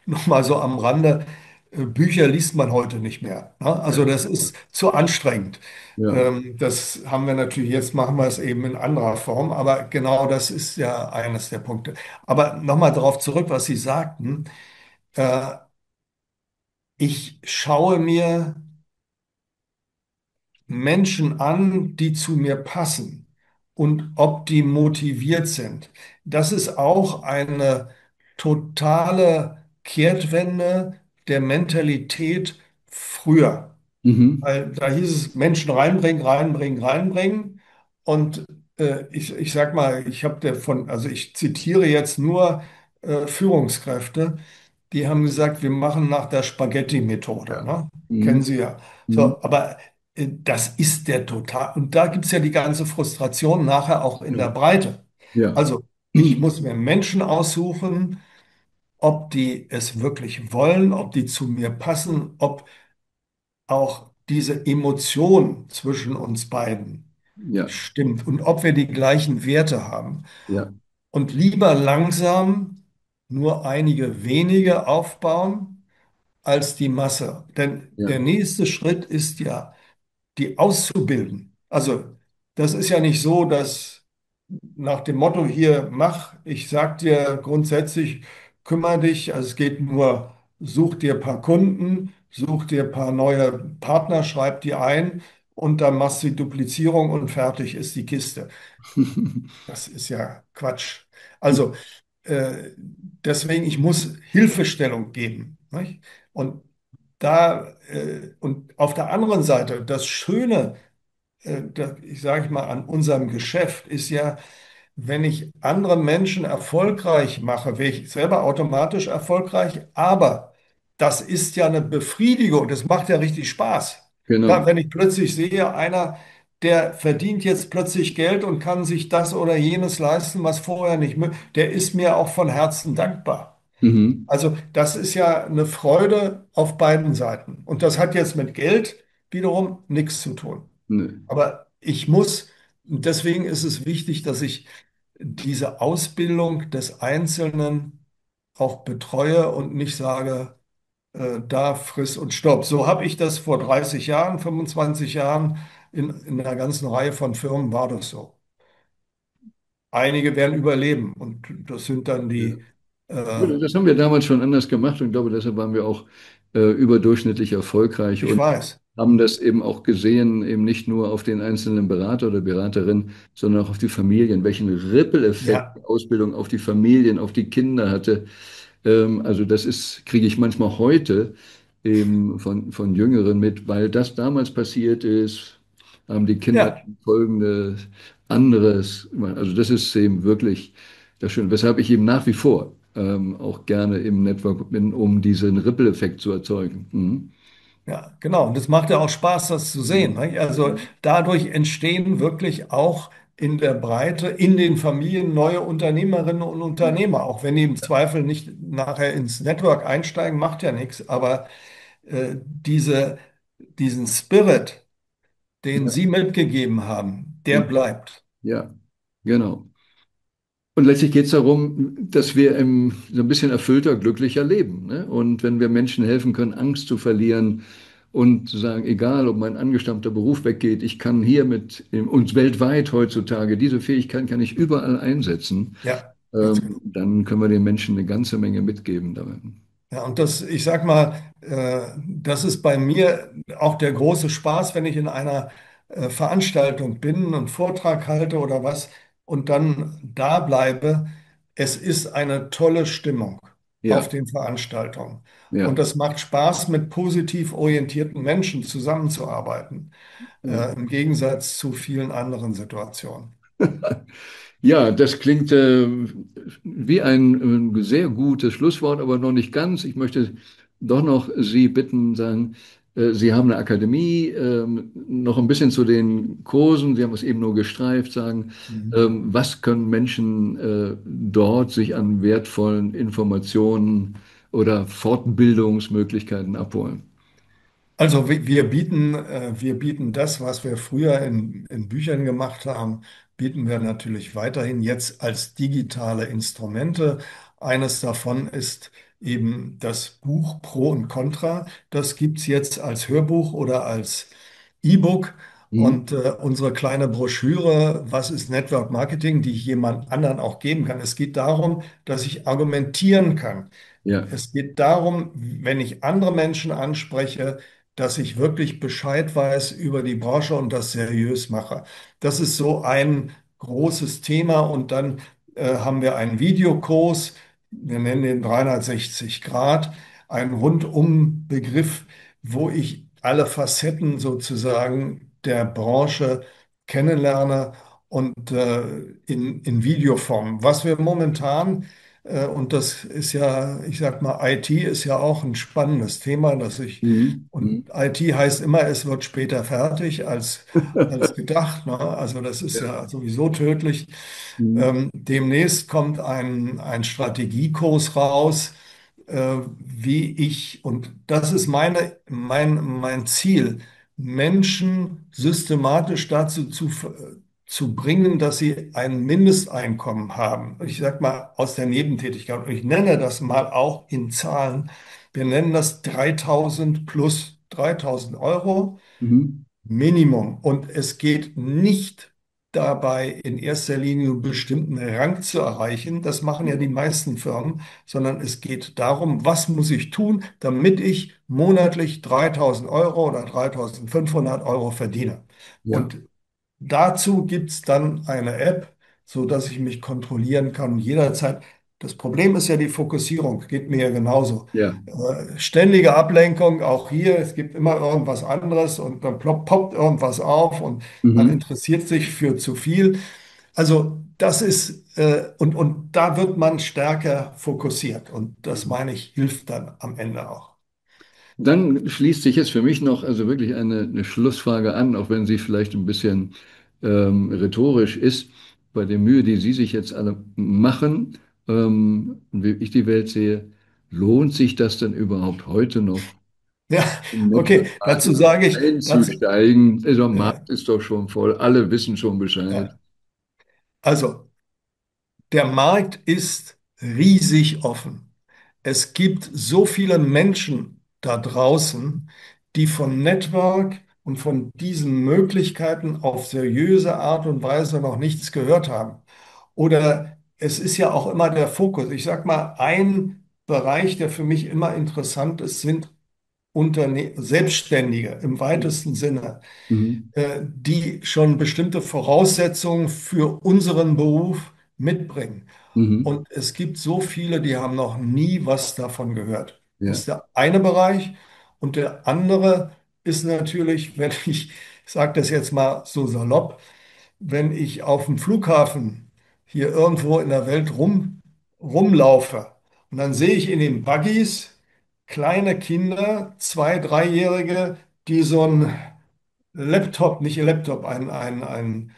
A: noch mal so am Rande. Bücher liest man heute nicht mehr. Ne?
C: Ja,
A: Also das ist zu anstrengend.
C: ja.
A: Das haben wir natürlich, jetzt machen wir es eben in anderer Form, aber genau das ist ja eines der Punkte. Aber nochmal darauf zurück, was Sie sagten. Äh, Ich schaue mir Menschen an, die zu mir passen und ob die motiviert sind. Das ist auch eine totale Kehrtwende der Mentalität früher.
C: Mhm.
A: Weil da hieß es Menschen reinbringen, reinbringen, reinbringen. Und ich sag mal, also ich zitiere jetzt nur Führungskräfte, die haben gesagt, wir machen nach der Spaghetti-Methode.
C: Ja.
A: Ne? Kennen
C: Mhm.
A: Sie ja.
C: Mhm.
A: So, aber das ist der total. Und da gibt es ja die ganze Frustration nachher auch in der
C: Ja.
A: Breite.
C: Ja.
A: Also ich muss mir Menschen aussuchen, ob die es wirklich wollen, ob die zu mir passen, ob auch diese Emotion zwischen uns beiden
C: Ja.
A: stimmt und ob wir die gleichen Werte haben.
C: Ja.
A: Und lieber langsam nur einige wenige aufbauen als die Masse. Denn
C: Ja.
A: der nächste Schritt ist ja, die auszubilden. Also das ist ja nicht so, dass nach dem Motto hier, mach, ich sag dir grundsätzlich, kümmere dich, also es geht nur, such dir ein paar Kunden, such dir ein paar neue Partner, schreib die ein und dann machst du die Duplizierung und fertig ist die Kiste. Das ist ja Quatsch. Also deswegen, ich muss Hilfestellung geben. Nicht? Und und auf der anderen Seite, das Schöne, ich sage mal, an unserem Geschäft ist ja, wenn ich andere Menschen erfolgreich mache, werde ich selber automatisch erfolgreich, aber das ist ja eine Befriedigung, das macht ja richtig Spaß. Ja,
C: Genau.
A: wenn ich plötzlich sehe, einer, der verdient jetzt plötzlich Geld und kann sich das oder jenes leisten, was vorher nicht möglich, der ist mir auch von Herzen dankbar.
C: Mhm.
A: Also das ist ja eine Freude auf beiden Seiten. Und das hat jetzt mit Geld wiederum nichts zu tun.
C: Nö.
A: Aber ich muss, und deswegen ist es wichtig, dass ich diese Ausbildung des Einzelnen auch betreue und nicht sage, da friss und stopp. So habe ich das vor 30 Jahren, 25 Jahren in einer ganzen Reihe von Firmen war das so. Einige werden überleben und das sind dann
C: Ja.
A: die, äh,
C: Ja, das haben wir damals schon anders gemacht und ich glaube, deshalb waren wir auch überdurchschnittlich erfolgreich
A: ich
C: und
A: weiß,
C: haben das eben auch gesehen, eben nicht nur auf den einzelnen Berater oder Beraterin, sondern auch auf die Familien, welchen Rippeleffekt
A: ja,
C: die Ausbildung auf die Familien, auf die Kinder hatte. Also das ist, kriege ich manchmal heute eben von Jüngeren mit, weil das damals passiert ist, haben die Kinder
A: ja.
C: folgendes anderes. Also das ist eben wirklich das Schöne, weshalb ich eben nach wie vor auch gerne im Network bin, um diesen Ripple-Effekt zu erzeugen. Mhm.
A: Ja, genau. Und es macht ja auch Spaß, das zu sehen. Nicht? Also dadurch entstehen wirklich auch in der Breite, in den Familien neue Unternehmerinnen und Unternehmer. Auch wenn die im Zweifel nicht nachher ins Network einsteigen, macht ja nichts. Aber diesen Spirit, den
C: Ja,
A: Sie mitgegeben haben, der
C: mhm.
A: bleibt.
C: Ja, genau. Und letztlich geht es darum, dass wir so ein bisschen erfüllter, glücklicher leben. Ne? Und wenn wir Menschen helfen können, Angst zu verlieren und zu sagen, egal ob mein angestammter Beruf weggeht, ich kann hier uns weltweit heutzutage, diese Fähigkeiten kann ich überall einsetzen,
A: Ja, ganz genau.
C: dann können wir den Menschen eine ganze Menge mitgeben damit.
A: Ja, und das, ich sag mal, das ist bei mir auch der große Spaß, wenn ich in einer Veranstaltung bin, einen Vortrag halte oder was und dann da bleibe. Es ist eine tolle Stimmung auf
C: Ja,
A: den Veranstaltungen. Und
C: ja,
A: das macht Spaß, mit positiv orientierten Menschen zusammenzuarbeiten,
C: ja.
A: im Gegensatz zu vielen anderen Situationen.
C: Ja, das klingt wie ein sehr gutes Schlusswort, aber noch nicht ganz. Ich möchte doch noch Sie bitten, sagen, Sie haben eine Akademie, noch ein bisschen zu den Kursen, Sie haben es eben nur gestreift, sagen,
A: Mhm.
C: was können Menschen dort sich an wertvollen Informationen oder Fortbildungsmöglichkeiten abholen?
A: Also wir bieten das, was wir früher in Büchern gemacht haben, bieten wir natürlich weiterhin jetzt als digitale Instrumente. Eines davon ist eben das Buch Pro und Contra. Das gibt es jetzt als Hörbuch oder als E-Book.
C: Mhm.
A: Und unsere kleine Broschüre, was ist Network Marketing, die ich jemand anderen auch geben kann. Es geht darum, dass ich argumentieren kann.
C: Ja.
A: Es geht darum, wenn ich andere Menschen anspreche, dass ich wirklich Bescheid weiß über die Branche und das seriös mache. Das ist so ein großes Thema. Und dann haben wir einen Videokurs, wir nennen den 360 Grad, einen Rundum-Begriff, wo ich alle Facetten sozusagen der Branche kennenlerne und in Videoform. Was wir momentan und das ist ja, ich sag mal, IT ist ja auch ein spannendes Thema,
C: Mhm.
A: und
C: Mhm.
A: IT heißt immer, es wird später fertig als gedacht. Ne? Also das ist
C: Ja.
A: ja sowieso tödlich.
C: Mhm.
A: Demnächst kommt ein Strategiekurs raus, und das ist mein Ziel, Menschen systematisch zu bringen, dass sie ein Mindesteinkommen haben. Ich sage mal aus der Nebentätigkeit. Und ich nenne das mal auch in Zahlen. Wir nennen das 3000 plus 3000 Euro
C: Mhm.
A: Minimum. Und es geht nicht dabei, in erster Linie einen bestimmten Rang zu erreichen. Das machen ja die meisten Firmen, sondern es geht darum, was muss ich tun, damit ich monatlich 3000 Euro oder 3500 Euro verdiene.
C: Ja.
A: Und dazu gibt es dann eine App, so dass ich mich kontrollieren kann jederzeit. Das Problem ist ja die Fokussierung, geht mir ja genauso.
C: Ja.
A: Ständige Ablenkung, auch hier, es gibt immer irgendwas anderes und dann poppt irgendwas auf und man
C: Mhm.
A: interessiert sich für zu viel. Also das ist, und da wird man stärker fokussiert und das meine ich, hilft dann am Ende auch.
C: Dann schließt sich jetzt für mich noch also wirklich eine Schlussfrage an, auch wenn sie vielleicht ein bisschen rhetorisch ist. Bei der Mühe, die Sie sich jetzt alle machen, und wie ich die Welt sehe, lohnt sich das denn überhaupt heute noch,
A: Ja,
C: im
A: okay,
C: Network
A: dazu
C: Marketing
A: sage ich,
C: einzusteigen? Also, der
A: ja,
C: Markt ist doch schon voll, alle wissen schon Bescheid.
A: ja. Also der Markt ist riesig offen. Es gibt so viele Menschen da draußen, die von Network und von diesen Möglichkeiten auf seriöse Art und Weise noch nichts gehört haben. Oder es ist ja auch immer der Fokus. Ich sage mal, ein Bereich, der für mich immer interessant ist, sind Selbstständige im weitesten Sinne,
C: Mhm.
A: die schon bestimmte Voraussetzungen für unseren Beruf mitbringen.
C: Mhm.
A: Und es gibt so viele, die haben noch nie was davon gehört. Das
C: Ja.
A: ist der eine Bereich. Und der andere ist natürlich, wenn ich sage das jetzt mal so salopp, wenn ich auf dem Flughafen hier irgendwo in der Welt rumlaufe und dann sehe ich in den Buggies kleine Kinder, zwei, dreijährige, die so ein Laptop, nicht ein Laptop, ein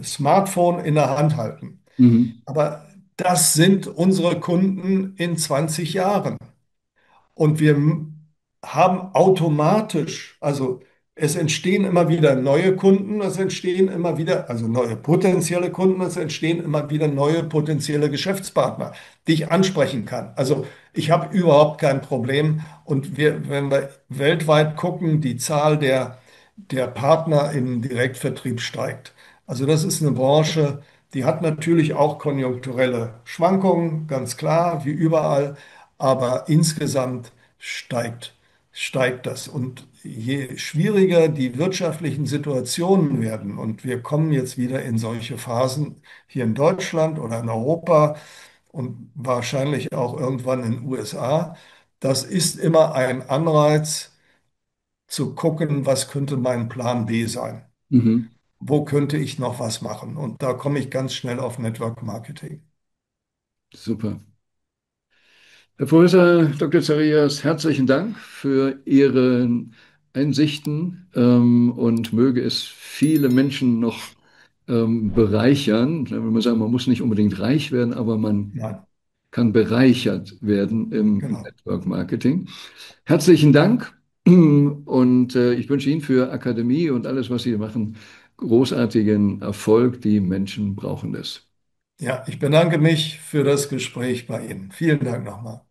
A: Smartphone in der Hand halten.
C: Mhm.
A: Aber das sind unsere Kunden in 20 Jahren. Und haben automatisch, also es entstehen immer wieder neue Kunden, es entstehen immer wieder, also neue potenzielle Kunden, es entstehen immer wieder neue potenzielle Geschäftspartner, die ich ansprechen kann. Also ich habe überhaupt kein Problem. Und wenn wir weltweit gucken, die Zahl der Partner im Direktvertrieb steigt. Also das ist eine Branche, die hat natürlich auch konjunkturelle Schwankungen, ganz klar, wie überall, aber insgesamt steigt, steigt das. Und je schwieriger die wirtschaftlichen Situationen werden, und wir kommen jetzt wieder in solche Phasen hier in Deutschland oder in Europa und wahrscheinlich auch irgendwann in den USA, das ist immer ein Anreiz zu gucken, was könnte mein Plan B sein?
C: Mhm.
A: Wo könnte ich noch was machen? Und da komme ich ganz schnell auf Network Marketing.
C: Super. Herr Professor Dr. Zacharias, herzlichen Dank für Ihre Einsichten und möge es viele Menschen noch bereichern. Da will man sagen, man muss nicht unbedingt reich werden, aber man
A: Nein,
C: kann bereichert werden im
A: genau.
C: Network Marketing. Herzlichen Dank Und ich wünsche Ihnen für Akademie und alles, was Sie machen, großartigen Erfolg. Die Menschen brauchen das.
A: Ja, ich bedanke mich für das Gespräch bei Ihnen. Vielen Dank nochmal.